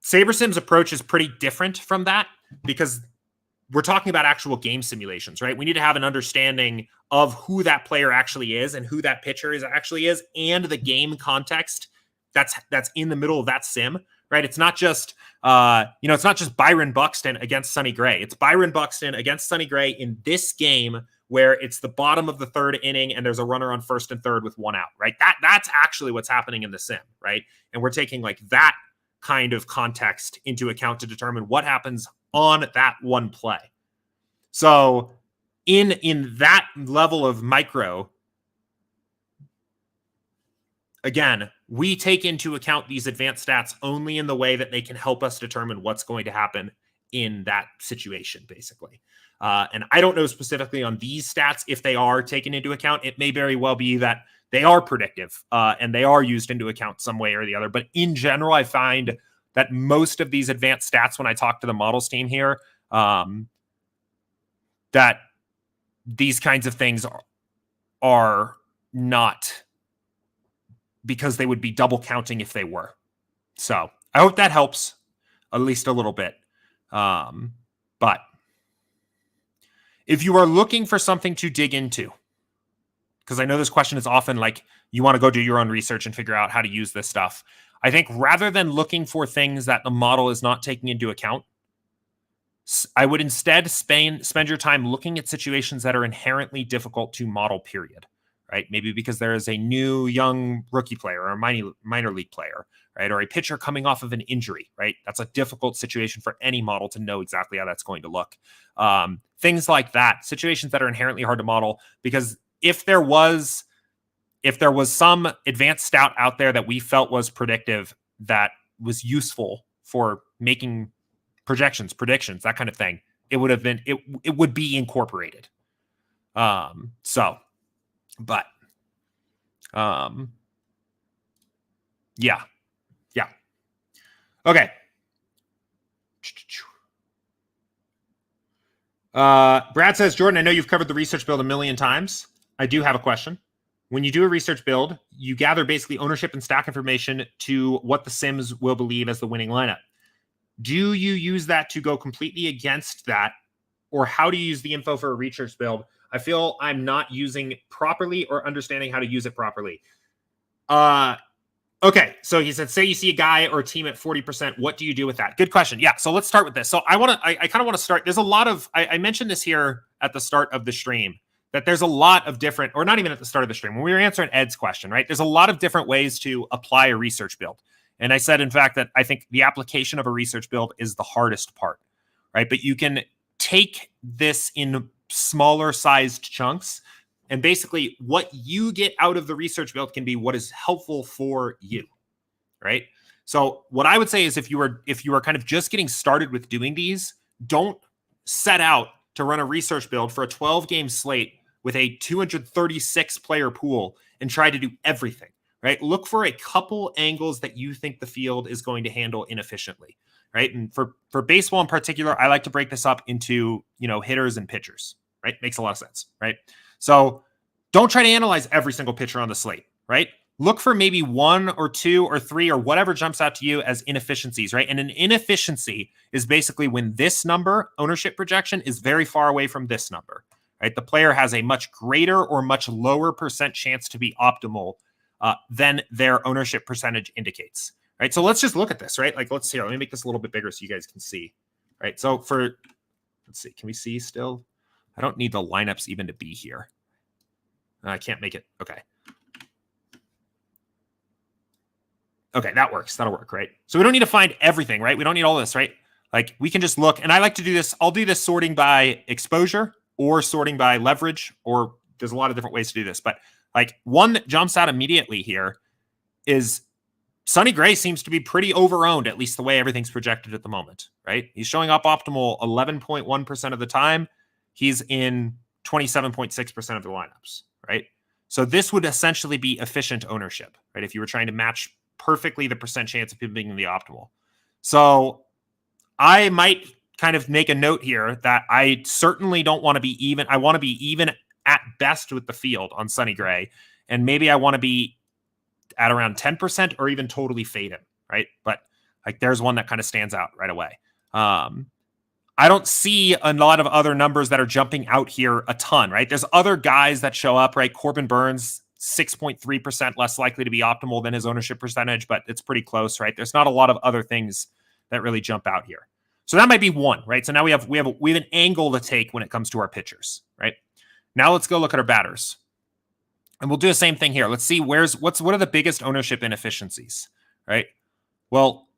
SaberSim's approach is pretty different from that, because we're talking about actual game simulations, right? We need to have an understanding of who that player actually is and who that pitcher actually is, and the game context that's in the middle of that sim, right? It's not just it's not just Byron Buxton against Sonny Gray. It's Byron Buxton against Sonny Gray in this game where it's the bottom of the third inning and there's a runner on first and third with one out, right? That's actually what's happening in the sim, right? And we're taking like that kind of context into account to determine what happens on that one play. So in that level of micro, again, we take into account these advanced stats only in the way that they can help us determine what's going to happen in that situation, basically. And I don't know specifically on these stats if they are taken into account. It may very well be that they are predictive and they are used into account some way or the other. But in general, I find that most of these advanced stats, when I talk to the models team here, that these kinds of things are not, because they would be double counting if they were. So I hope that helps at least a little bit. But If you are looking for something to dig into, because I know this question is often like you want to go do your own research and figure out how to use this stuff. I think rather than looking for things that the model is not taking into account, I would instead spend your time looking at situations that are inherently difficult to model, period. Right? Maybe because there is a new young rookie player or a minor league player, right? Or a pitcher coming off of an injury, right? That's a difficult situation for any model to know exactly how that's going to look. Things like that, situations that are inherently hard to model, because if there was some advanced stat out there that we felt was predictive, that was useful for making projections, predictions, that kind of thing, it would have been, it would be incorporated. But yeah. Okay. Brad says, Jordan, I know you've covered the research build a million times. I do have a question. When you do a research build, you gather basically ownership and stack information to what the Sims will believe as the winning lineup. Do you use that to go completely against that? Or how do you use the info for a research build? I feel I'm not using properly or understanding how to use it properly. Okay, so he said, say you see a guy or a team at 40%. What do you do with that? Good question. Yeah, so let's start with this. So I kind of want to start. There's a lot of, I mentioned this here at the start of the stream, that there's a lot of different, or not even at the start of the stream, when we were answering Ed's question, right? There's a lot of different ways to apply a research build. And I said, in fact, that I think the application of a research build is the hardest part, right? But you can take this in smaller sized chunks, and basically what you get out of the research build can be what is helpful for you, right? So what I would say is if you are kind of just getting started with doing these, don't set out to run a research build for a 12-game slate with a 236 player pool and try to do everything, right? Look for a couple angles that you think the field is going to handle inefficiently, right? And for baseball in particular, I like to break this up into, hitters and pitchers, right? Makes a lot of sense, right? So don't try to analyze every single pitcher on the slate, right? Look for maybe one or two or three or whatever jumps out to you as inefficiencies, right? And an inefficiency is basically when this number, ownership projection, is very far away from this number, right? The player has a much greater or much lower percent chance to be optimal than their ownership percentage indicates, right? So let's just look at this, right? Like, let's see. Let me make this a little bit bigger so you guys can see, right? So let's see. Can we see still? I don't need the lineups even to be here. I can't make it. Okay. Okay, that works. That'll work, right? So we don't need to find everything, right? We don't need all this, right? Like, we can just look, and I like to do this. I'll do this sorting by exposure or sorting by leverage, or there's a lot of different ways to do this. But like, one that jumps out immediately here is Sonny Gray seems to be pretty over-owned, at least the way everything's projected at the moment, right? He's showing up optimal 11.1% of the time. He's in 27.6% of the lineups, right? So this would essentially be efficient ownership, right? If you were trying to match perfectly the percent chance of him being the optimal. So I might kind of make a note here that I certainly don't want to be even. I want to be even at best with the field on Sonny Gray. And maybe I want to be at around 10% or even totally fade him, right? But like, there's one that kind of stands out right away. I don't see a lot of other numbers that are jumping out here a ton, right? There's other guys that show up, right? Corbin Burns, 6.3% less likely to be optimal than his ownership percentage, but it's pretty close, right? There's not a lot of other things that really jump out here. So that might be one, right? So now we have an angle to take when it comes to our pitchers, right? Now let's go look at our batters. And we'll do the same thing here. Let's see what are the biggest ownership inefficiencies, right? Well,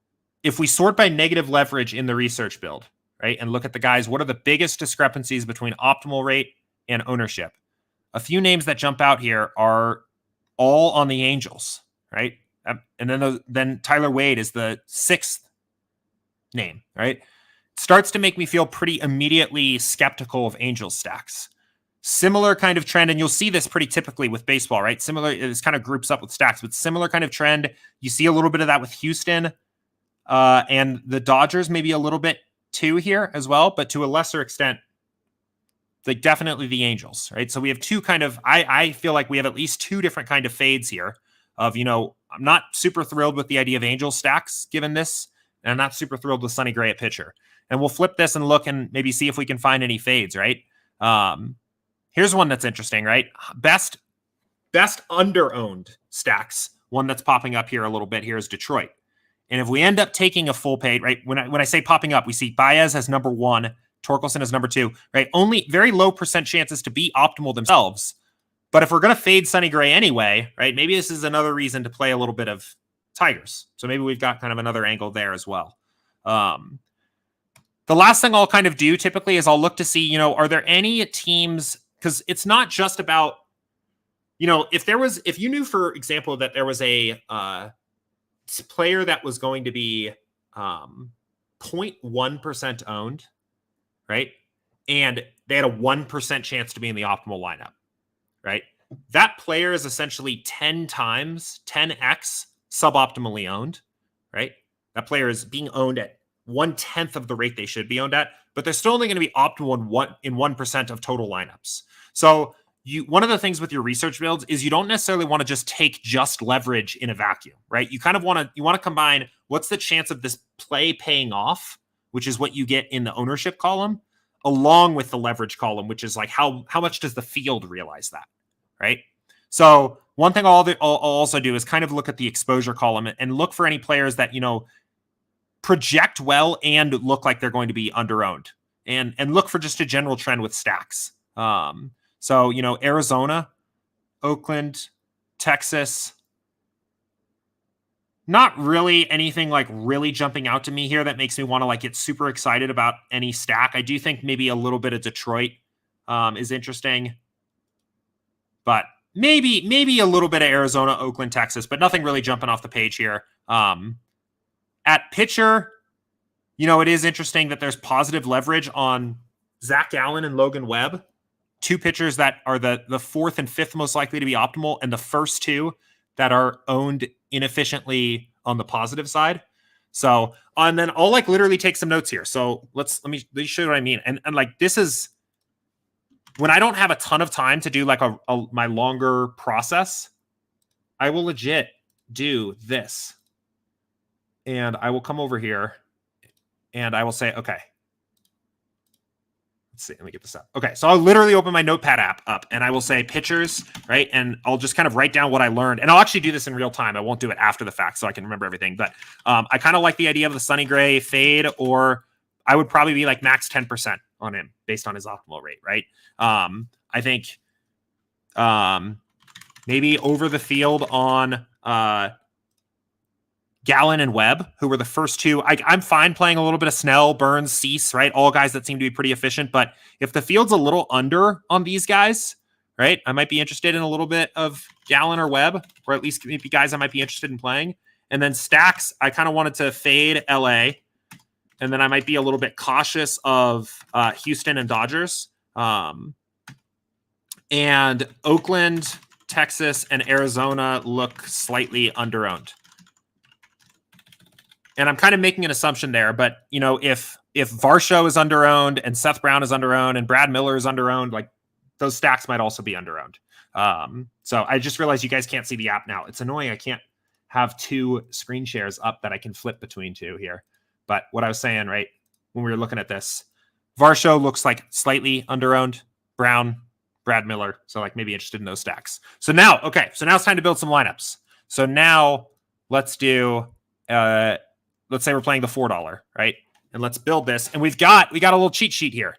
if we sort by negative leverage in the research build, right, and look at the guys, what are the biggest discrepancies between optimal rate and ownership? A few names that jump out here are all on the Angels, right? And then Tyler Wade is the sixth name, right? It starts to make me feel pretty immediately skeptical of Angels stacks. Similar kind of trend, and you'll see this pretty typically with baseball, right? Similar, this kind of groups up with stacks, but similar kind of trend. You see a little bit of that with Houston and the Dodgers, maybe a little bit too here as well, but to a lesser extent, like definitely the Angels, right? So we have two kind of, I feel like we have at least two different kind of fades here of, I'm not super thrilled with the idea of Angel stacks given this, and I'm not super thrilled with Sonny Gray at pitcher. And we'll flip this and look and maybe see if we can find any fades, right? Here's one that's interesting, right? Best under-owned stacks. One that's popping up here a little bit here is Detroit. And if we end up taking a full page, right? When I say popping up, we see Baez as number 1, Torkelson as number 2, right? Only very low percent chances to be optimal themselves. But if we're going to fade Sonny Gray anyway, right? Maybe this is another reason to play a little bit of Tigers. So maybe we've got kind of another angle there as well. The last thing I'll kind of do typically is I'll look to see, are there any teams, because it's not just about, if you knew, for example, that there was a player that was going to be 0.1% owned, right? And they had a 1% chance to be in the optimal lineup, right? That player is essentially 10x suboptimally owned, right? That player is being owned at 1/10 of the rate they should be owned at, but they're still only going to be optimal in 1% of total lineups. So one of the things with your research builds is you don't necessarily want to just take just leverage in a vacuum, right? You kind of want to combine what's the chance of this play paying off, which is what you get in the ownership column, along with the leverage column, which is like how much does the field realize that, right? So one thing I'll also do is kind of look at the exposure column and look for any players that, project well and look like they're going to be underowned, and look for just a general trend with stacks. So, Arizona, Oakland, Texas, not really anything like really jumping out to me here that makes me want to like get super excited about any stack. I do think maybe a little bit of Detroit is interesting, but maybe a little bit of Arizona, Oakland, Texas, but nothing really jumping off the page here. At pitcher, it is interesting that there's positive leverage on Zach Gallen and Logan Webb, 2 pitchers that are the 4th and 5th most likely to be optimal, and the first 2 that are owned inefficiently on the positive side. So, and then I'll like literally take some notes here. So let me show you what I mean. And like, this is when I don't have a ton of time to do like my longer process, I will legit do this. And I will come over here and I will say, okay, let's see, let me get this up. Okay, so I'll literally open my Notepad app up and I will say pitchers, right? And I'll just kind of write down what I learned. And I'll actually do this in real time. I won't do it after the fact so I can remember everything. But I kind of like the idea of the Sonny Gray fade, or I would probably be like max 10% on him based on his optimal rate, right? I think maybe over the field on Gallen and Webb, who were the first 2. I'm fine playing a little bit of Snell, Burns, Cease, right? All guys that seem to be pretty efficient. But if the field's a little under on these guys, right, I might be interested in a little bit of Gallen or Webb, or at least maybe guys I might be interested in playing. And then stacks, I kind of wanted to fade LA. And then I might be a little bit cautious of Houston and Dodgers. And Oakland, Texas, and Arizona look slightly underowned. And I'm kind of making an assumption there, but if Varsho is underowned and Seth Brown is underowned and Brad Miller is underowned, like those stacks might also be underowned. So I just realized you guys can't see the app now. It's annoying. I can't have 2 screen shares up that I can flip between 2 here. But what I was saying, right, when we were looking at this, Varsho looks like slightly underowned, Brown, Brad Miller. So like maybe interested in those stacks. So now it's time to build some lineups. So now let's do, let's say we're playing the $4, right? And let's build this. And we got a little cheat sheet here.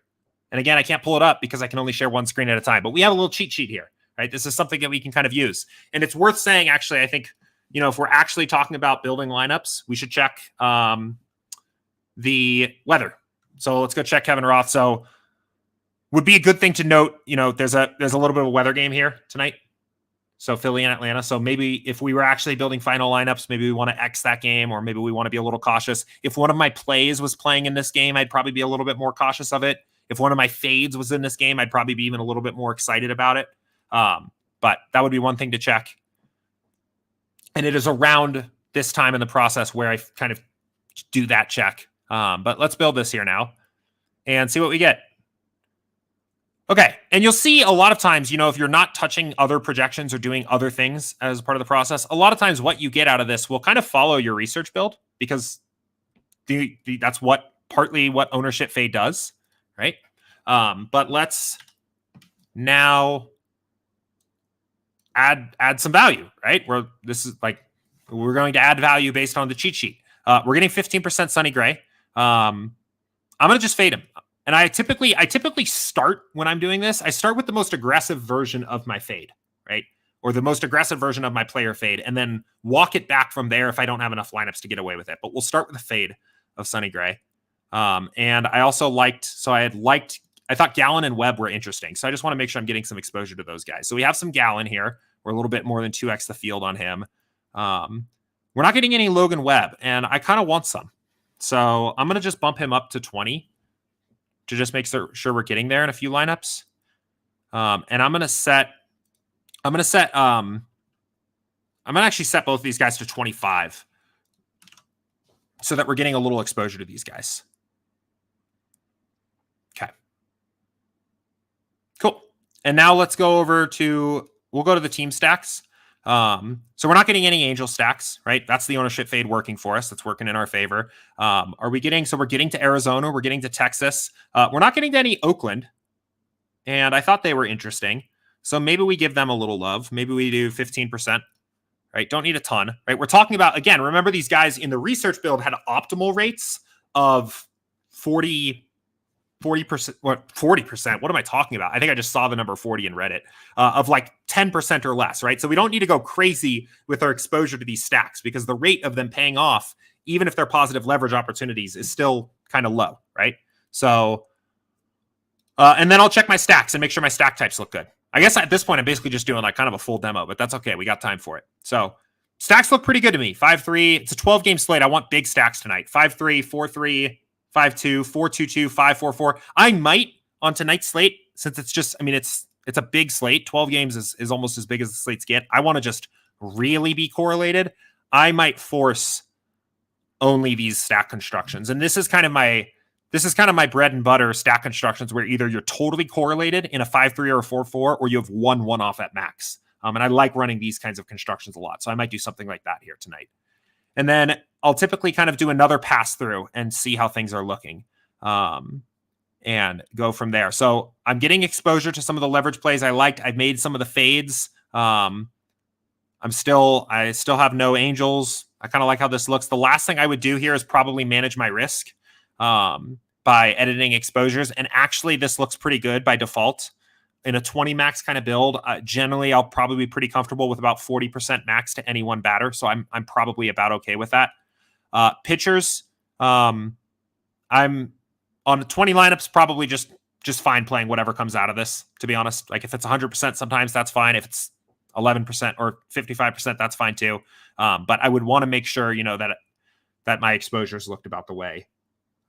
And again, I can't pull it up because I can only share one screen at a time, but we have a little cheat sheet here, right? This is something that we can kind of use. And it's worth saying, actually, I think, if we're actually talking about building lineups, we should check the weather. So let's go check Kevin Roth. So would be a good thing to note, there's a little bit of a weather game here tonight. So Philly and Atlanta. So maybe if we were actually building final lineups, maybe we want to X that game, or maybe we want to be a little cautious. If one of my plays was playing in this game, I'd probably be a little bit more cautious of it. If one of my fades was in this game, I'd probably be even a little bit more excited about it. But that would be one thing to check. And it is around this time in the process where I kind of do that check. But let's build this here now and see what we get. Okay, and you'll see a lot of times, if you're not touching other projections or doing other things as part of the process, a lot of times what you get out of this will kind of follow your research build, because that's partly what ownership fade does, right? But let's now add some value, right? We're going to add value based on the cheat sheet. We're getting 15% Sonny Gray. I'm going to just fade him. And I typically start when I'm doing this. I start with the most aggressive version of my fade, right? Or the most aggressive version of my player fade, and then walk it back from there if I don't have enough lineups to get away with it. But we'll start with the fade of Sonny Gray. And I also I thought Gallon and Webb were interesting. So I just want to make sure I'm getting some exposure to those guys. So we have some Gallon here. We're a little bit more than 2x the field on him. We're not getting any Logan Webb, and I kind of want some. So I'm going to just bump him up to 20 to just make sure we're getting there in a few lineups. And I'm going to actually set both of these guys to 25 so that we're getting a little exposure to these guys. Okay. Cool. And now let's go we'll go to the team stacks. So we're not getting any Angel stacks, right? That's the ownership fade working for us. That's working in our favor. We're getting to Arizona. We're getting to Texas. We're not getting to any Oakland. And I thought they were interesting. So maybe we give them a little love. Maybe we do 15%, right? Don't need a ton, right? We're talking about, again, remember these guys in the research build had optimal rates of 40%, what 40%? What am I talking about? I think I just saw the number 40 and read it, of like 10% or less, right? So we don't need to go crazy with our exposure to these stacks because the rate of them paying off, even if they're positive leverage opportunities, is still kind of low, right? So, and then I'll check my stacks and make sure my stack types look good. I guess at this point, I'm basically just doing like kind of a full demo, but that's okay. We got time for it. So stacks look pretty good to me. 5-3. It's a 12-game slate. I want big stacks tonight. 5-3, 4-3, 5-2, 4-2-2, 5-4-4. I might on tonight's slate, since it's just, I mean, it's a big slate. 12 games is almost as big as the slates get. I want to just really be correlated. I might force only these stack constructions. And this is kind of my bread and butter stack constructions where either you're totally correlated in a 5-3 or a 4-4, or you have one off at max. And I like running these kinds of constructions a lot. So I might do something like that here tonight. And then I'll typically kind of do another pass through and see how things are looking, and go from there. So I'm getting exposure to some of the leverage plays I liked. I've made some of the fades. I still have no Angels. I kind of like how this looks. The last thing I would do here is probably manage my risk by editing exposures. And actually, this looks pretty good by default. In a 20 max kind of build, generally, I'll probably be pretty comfortable with about 40% max to any one batter. So I'm probably about okay with that. Pitchers, I'm on 20 lineups, probably just fine playing whatever comes out of this, to be honest. Like if it's 100%, sometimes that's fine. If it's 11% or 55%, that's fine too. But I would want to make sure, that my exposures looked about the way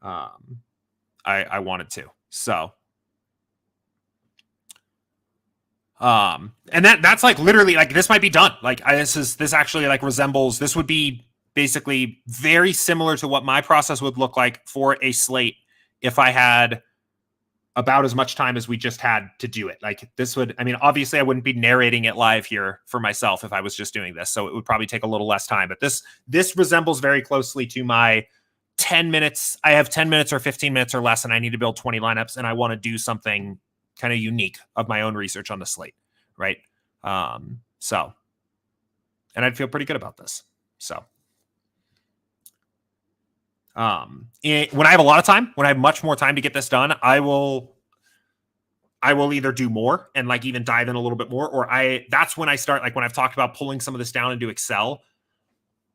I wanted to. So, and that's like literally like this might be done. Like this actually like resembles, this would be basically very similar to what my process would look like for a slate if I had about as much time as we just had to do it. Like this would, I mean, obviously I wouldn't be narrating it live here for myself if I was just doing this. So it would probably take a little less time, but this resembles very closely to my 10 minutes. I have 10 minutes or 15 minutes or less, and I need to build 20 lineups, and I want to do something kind of unique of my own research on the slate. Right. So, and I'd feel pretty good about this. So, when I have a lot of time, when I have much more time to get this done, I will either do more and like even dive in a little bit more, or that's when I start, like when I've talked about pulling some of this down into Excel,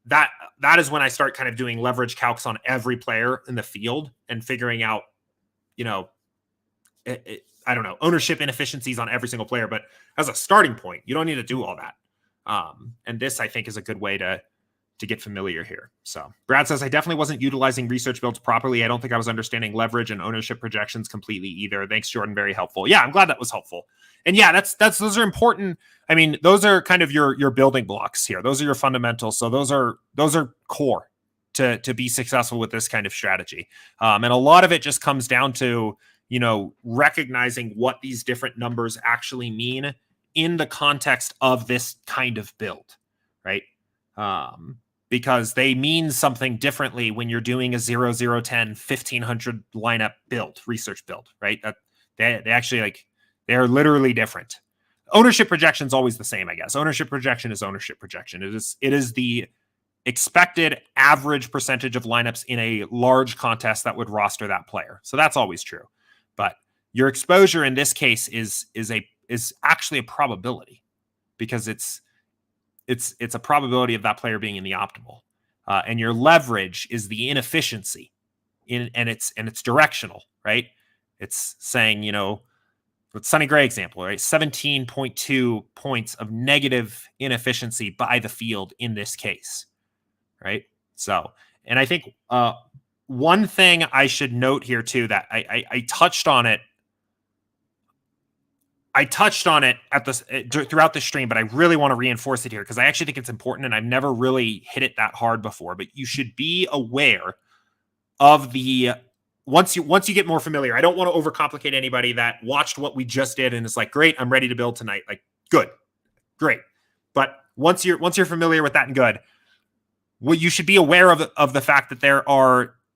that is when I start kind of doing leverage calcs on every player in the field and figuring out, I don't know, ownership inefficiencies on every single player. But as a starting point, you don't need to do all that. And this, I think, is a good way to get familiar here. So Brad says, I definitely wasn't utilizing research builds properly. I don't think I was understanding leverage and ownership projections completely either. Thanks, Jordan. Very helpful. Yeah, I'm glad that was helpful. And yeah, those are important. I mean, those are kind of your building blocks here. Those are your fundamentals. So those are core to be successful with this kind of strategy. And a lot of it just comes down to, recognizing what these different numbers actually mean in the context of this kind of build, right? Because they mean something differently when you're doing a 0, 0, 10, 1500 lineup build, research build, right? That they actually They are literally different. Ownership projection is always the same, I guess. Ownership projection is ownership projection. It is the expected average percentage of lineups in a large contest that would roster that player. So that's always true. But your exposure in this case is actually a probability, because it's a probability of that player being in the optimal. And your leverage is the inefficiency and it's directional, right? It's saying, with Sonny Gray example, right? 17.2 points of negative inefficiency by the field in this case, right? So, and I think one thing I should note here too, that I touched on it. I touched on it throughout the stream, but I really want to reinforce it here because I actually think it's important, and I've never really hit it that hard before. But you should be aware of the once you get more familiar. I don't want to overcomplicate anybody that watched what we just did and is like, great, I'm ready to build tonight. Like, good, great. But once you're familiar with that and good, well, you should be aware of the fact that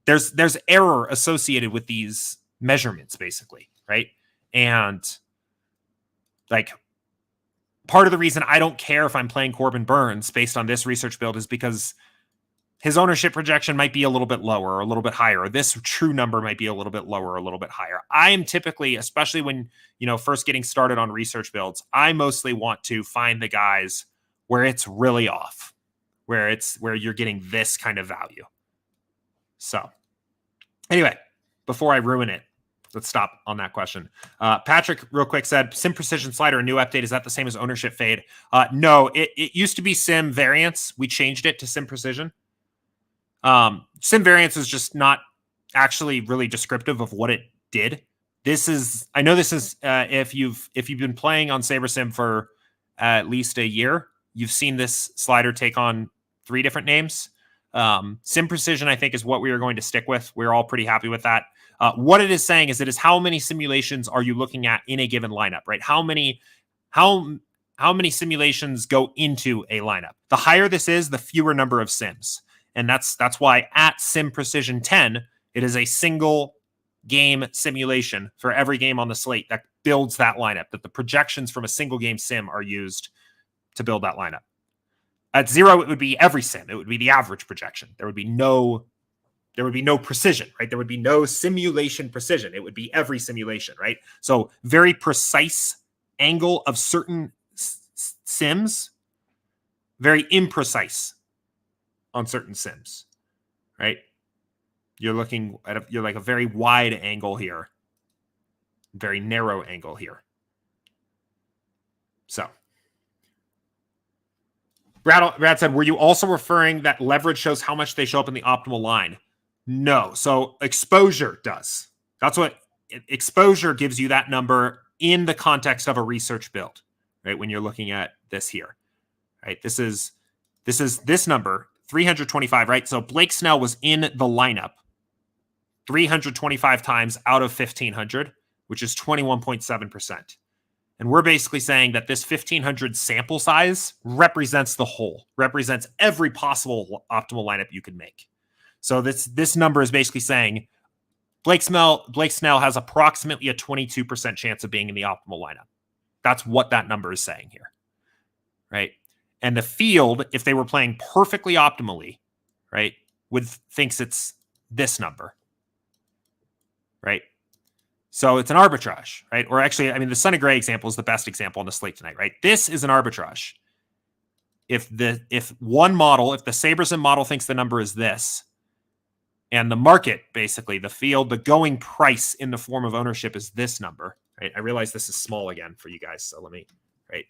there's error associated with these measurements, basically, right? And like, part of the reason I don't care if I'm playing Corbin Burns based on this research build is because his ownership projection might be a little bit lower or a little bit higher, or this true number might be a little bit lower or a little bit higher. I am typically, especially when, first getting started on research builds, I mostly want to find the guys where it's really off, where you're getting this kind of value. So anyway, before I ruin it, let's stop on that question. Patrick, real quick, said, Sim Precision Slider, a new update. Is that the same as Ownership Fade? No, it used to be Sim Variance. We changed it to Sim Precision. Sim Variance is just not actually really descriptive of what it did. I know this is if you've been playing on SaberSim for at least a year, you've seen this slider take on 3 different names. Sim Precision, I think, is what we are going to stick with. We're all pretty happy with that. What it is saying is it is how many simulations are you looking at in a given lineup, right? How many simulations go into a lineup? The higher this is, the fewer number of sims. And that's why at Sim Precision 10, it is a single game simulation for every game on the slate that builds that lineup, that the projections from a single game sim are used to build that lineup. At 0, it would be every sim. It would be the average projection. There would be no precision, right? There would be no simulation precision. It would be every simulation, right? So very precise angle of certain sims, very imprecise on certain sims, right? You're looking at you're like a very wide angle here, very narrow angle here. So Brad said, were you also referring that leverage shows how much they show up in the optimal line? No. So exposure does. That's what exposure gives you, that number in the context of a research build, right? When you're looking at this here, right? This is this number, 325, right? So Blake Snell was in the lineup 325 times out of 1,500, which is 21.7%. And we're basically saying that this 1,500 sample size represents the whole, represents every possible optimal lineup you could make. So this number is basically saying Blake Snell has approximately a 22% chance of being in the optimal lineup. That's what that number is saying here, right? And the field, if they were playing perfectly optimally, right, thinks it's this number, right? So it's an arbitrage, right? Or actually, I mean, the Sonny Gray example is the best example on the slate tonight, right? This is an arbitrage. If the SaberSim model thinks the number is this, and the market, basically, the field, the going price in the form of ownership is this number, right? I realize this is small again for you guys, so let me, right?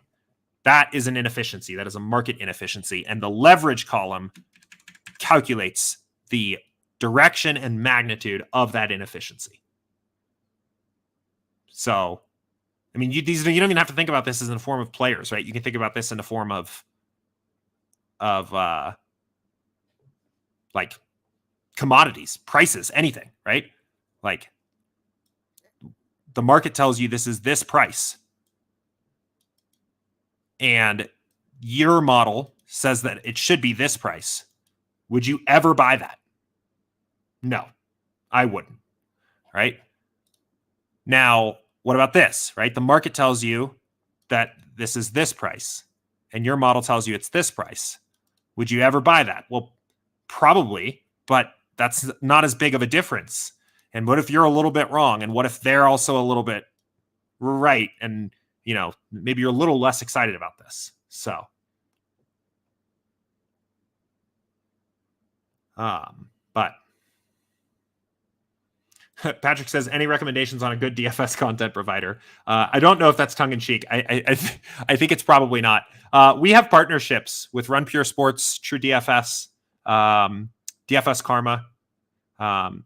That is an inefficiency. That is a market inefficiency. And the leverage column calculates the direction and magnitude of that inefficiency. So, I mean, you don't even have to think about this as in the form of players, right? You can think about this in the form of like commodities, prices, anything, right? Like the market tells you this is this price, and your model says that it should be this price. Would you ever buy that? No, I wouldn't, right? Now, what about this, right? The market tells you that this is this price, and your model tells you it's this price. Would you ever buy that? Well, probably, but that's not as big of a difference. And what if you're a little bit wrong? And what if they're also a little bit right? And, maybe you're a little less excited about this. So, but Patrick says, any recommendations on a good DFS content provider? I don't know if that's tongue in cheek. I think it's probably not. We have partnerships with Run Pure Sports, True DFS, DFS Karma,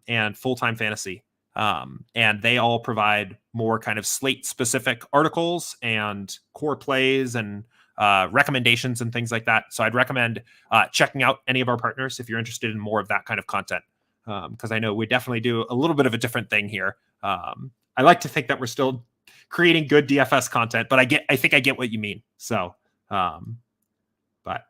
and Full Time Fantasy. And they all provide more kind of slate specific articles and core plays and recommendations and things like that. So I'd recommend checking out any of our partners if you're interested in more of that kind of content. Because I know we definitely do a little bit of a different thing here. I like to think that we're still creating good DFS content, but I think I get what you mean. So, but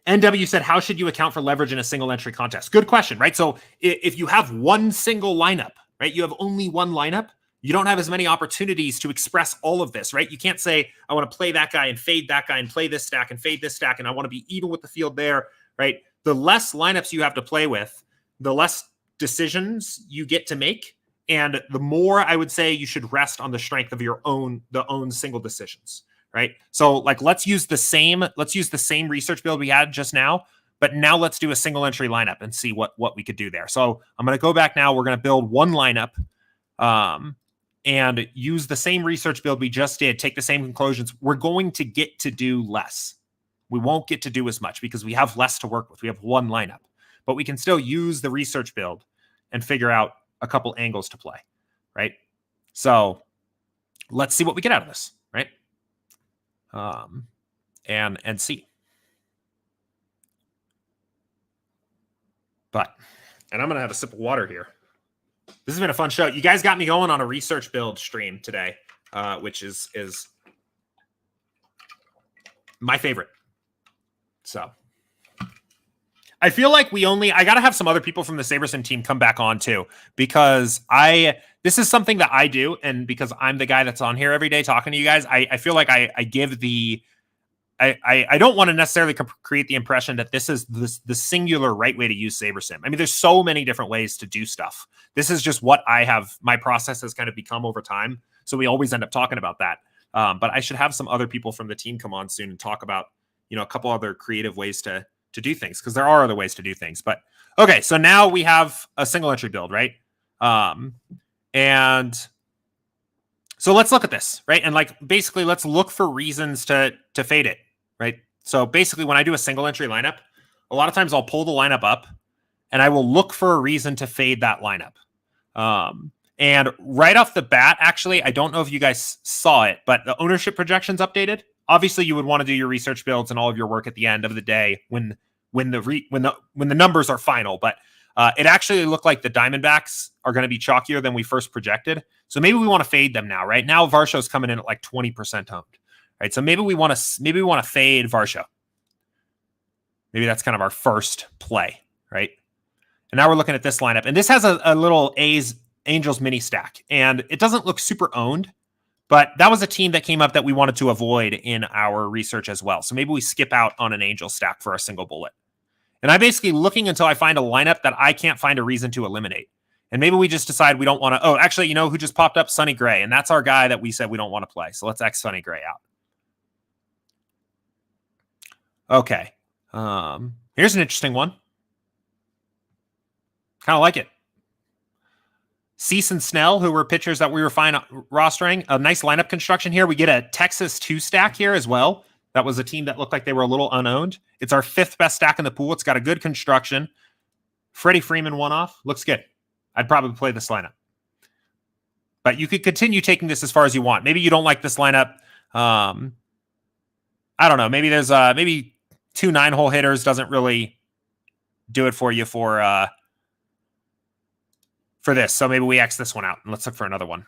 NW said, how should you account for leverage in a single entry contest? Good question, right? So if you have one single lineup, right, you have only one lineup, you don't have as many opportunities to express all of this, right? You can't say, I want to play that guy and fade that guy and play this stack and fade this stack, and I want to be even with the field there, right? The less lineups you have to play with, the less decisions you get to make. And the more I would say you should rest on the strength of the own single decisions, right? So let's use the same research build we had just now, but now let's do a single entry lineup and see what we could do there. So I'm going to go back now. We're going to build one lineup and use the same research build we just did, take the same conclusions. We're going to get to do less. We won't get to do as much because we have less to work with. We have one lineup, but we can still use the research build and figure out a couple angles to play, right? So let's see what we get out of this, right? And see. And I'm going to have a sip of water here. This has been a fun show. You guys got me going on a research build stream today, which is my favorite. So I feel like I got to have some other people from the SaberSim team come back on too, because this is something that I do. And because I'm the guy that's on here every day talking to you guys, I feel like I give I don't want to necessarily create the impression that this is the singular right way to use SaberSim. I mean, there's so many different ways to do stuff. This is just what my process has kind of become over time. So we always end up talking about that. But I should have some other people from the team come on soon and talk about, a couple other creative ways to do things, because there are other ways to do things. But okay, so now we have a single entry build, right? And so let's look at this, right? And basically let's look for reasons to fade it, right? So basically when I do a single entry lineup, a lot of times I'll pull the lineup up and I will look for a reason to fade that lineup. And right off the bat, actually, I don't know if you guys saw it, but the ownership projections updated. Obviously, you would want to do your research builds and all of your work at the end of the day when the numbers are final. But it actually looked like the Diamondbacks are going to be chalkier than we first projected. So maybe we want to fade them now. Right now, Varsho's coming in at 20% owned. Right, so maybe we want to fade Varsho. Maybe that's kind of our first play, right? And now we're looking at this lineup, and this has a little Angels mini stack, and it doesn't look super owned, but that was a team that came up that we wanted to avoid in our research as well. So maybe we skip out on an Angel stack for a single bullet. And I'm basically looking until I find a lineup that I can't find a reason to eliminate. And maybe we just decide we don't want to. Oh, actually, you know who just popped up? Sonny Gray. And that's our guy that we said we don't want to play. So let's X Sonny Gray out. Okay. Here's an interesting one. Kind of like it. Cease and Snell, who were pitchers that we were fine rostering. A nice lineup construction here. We get a Texas 2 stack here as well. That was a team that looked like they were a little unowned. It's our 5th best stack in the pool. It's got a good construction. Freddie Freeman one off. Looks good. I'd probably play this lineup. But you could continue taking this as far as you want. Maybe you don't like this lineup. I don't know. Maybe there's maybe 2 9-hole hitters doesn't really do it for you for this. So maybe we X this one out and let's look for another one.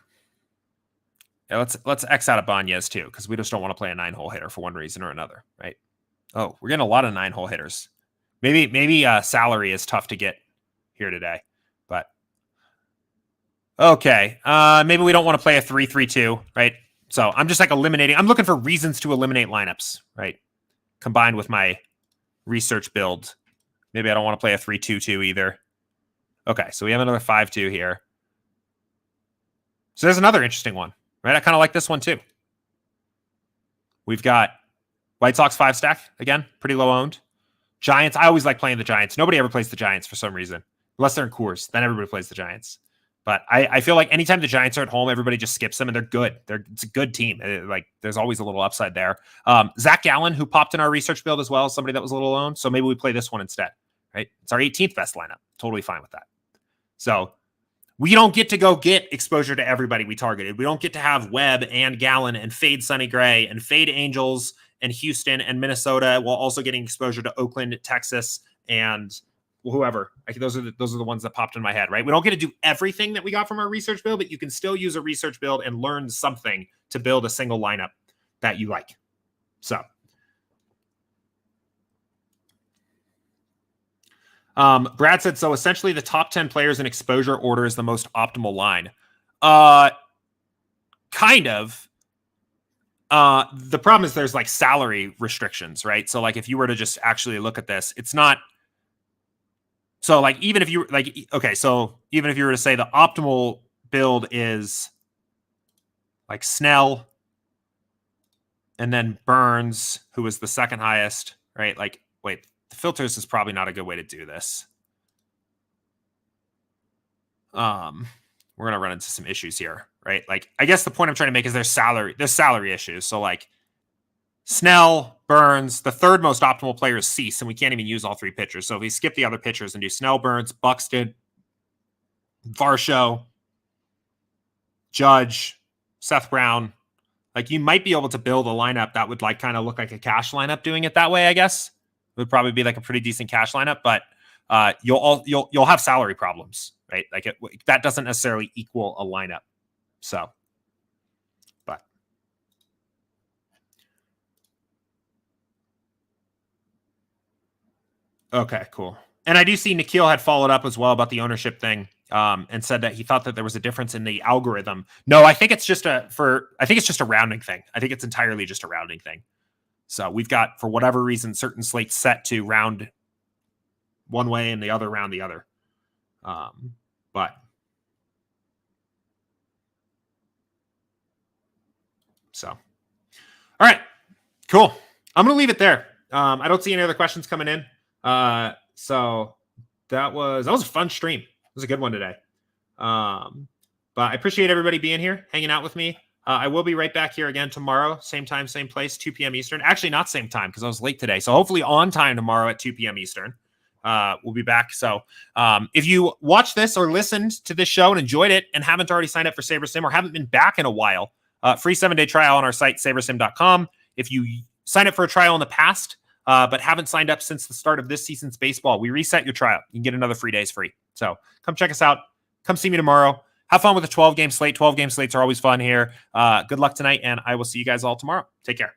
Yeah, let's X out of Banez too, because we just don't want to play a 9-hole hitter for one reason or another, right? Oh, we're getting a lot of 9-hole hitters. Maybe salary is tough to get here today, but Okay. Maybe we don't want to play a 3-3-2, right? So I'm just like eliminating. I'm looking for reasons to eliminate lineups, right? Combined with my research build. Maybe I don't want to play a 3-2-2 either. Okay, so we have another 5-2 here. So there's another interesting one, right? I kind of like this one too. We've got White Sox 5-stack, again, pretty low owned. Giants, I always like playing the Giants. Nobody ever plays the Giants for some reason. Unless they're in Coors, then everybody plays the Giants. But I feel like anytime the Giants are at home, everybody just skips them, and they're good. It's a good team. Like there's always a little upside there. Zach Gallen, who popped in our research build as well, somebody that was a little owned. So maybe we play this one instead, right? It's our 18th best lineup. Totally fine with that. So we don't get to go get exposure to everybody we targeted. We don't get to have Webb and Gallen and fade Sonny Gray and fade Angels and Houston and Minnesota while also getting exposure to Oakland, Texas, and whoever. Those are the ones that popped in my head, right? We don't get to do everything that we got from our research build, but you can still use a research build and learn something to build a single lineup that you like. So Brad said, so essentially the top 10 players in exposure order is the most optimal line. Kind of. The problem is there's like salary restrictions, right? So like if you were to just actually look at this, it's not. So like even if you like, okay, so even if you were to say the optimal build is like Snell and then Burns, who was the second highest, right? Like, wait, the filters is probably not a good way to do this. We're gonna run into some issues here, right? Like, I guess the point I'm trying to make is there's salary issues. So like Snell, Burns, the third most optimal player is Cease, and we can't even use all three pitchers. So if we skip the other pitchers and do Snell, Burns, Buxton, Varsho, Judge, Seth Brown, like you might be able to build a lineup that would like kind of look like a cash lineup doing it that way, I guess. It would probably be like a pretty decent cash lineup, but you'll have salary problems, right? Like that doesn't necessarily equal a lineup. So, but okay, cool. And I do see Nikhil had followed up as well about the ownership thing, and said that he thought that there was a difference in the algorithm. No, I think it's just a rounding thing. I think it's entirely just a rounding thing. So we've got, for whatever reason, certain slates set to round one way and the other round the other. But so, all right, cool. I'm going to leave it there. I don't see any other questions coming in. So that was a fun stream. It was a good one today. But I appreciate everybody being here, hanging out with me. I will be right back here again tomorrow, same time, same place, 2 p.m. Eastern. Actually, not same time because I was late today. So hopefully on time tomorrow at 2 p.m. Eastern. We'll be back. So if you watched this or listened to this show and enjoyed it and haven't already signed up for SaberSim or haven't been back in a while, free 7-day trial on our site, SaberSim.com. If you sign up for a trial in the past, but haven't signed up since the start of this season's baseball, we reset your trial. You can get another 3 days free. So come check us out. Come see me tomorrow. Have fun with the 12-game slate. 12-game slates are always fun here. Good luck tonight, and I will see you guys all tomorrow. Take care.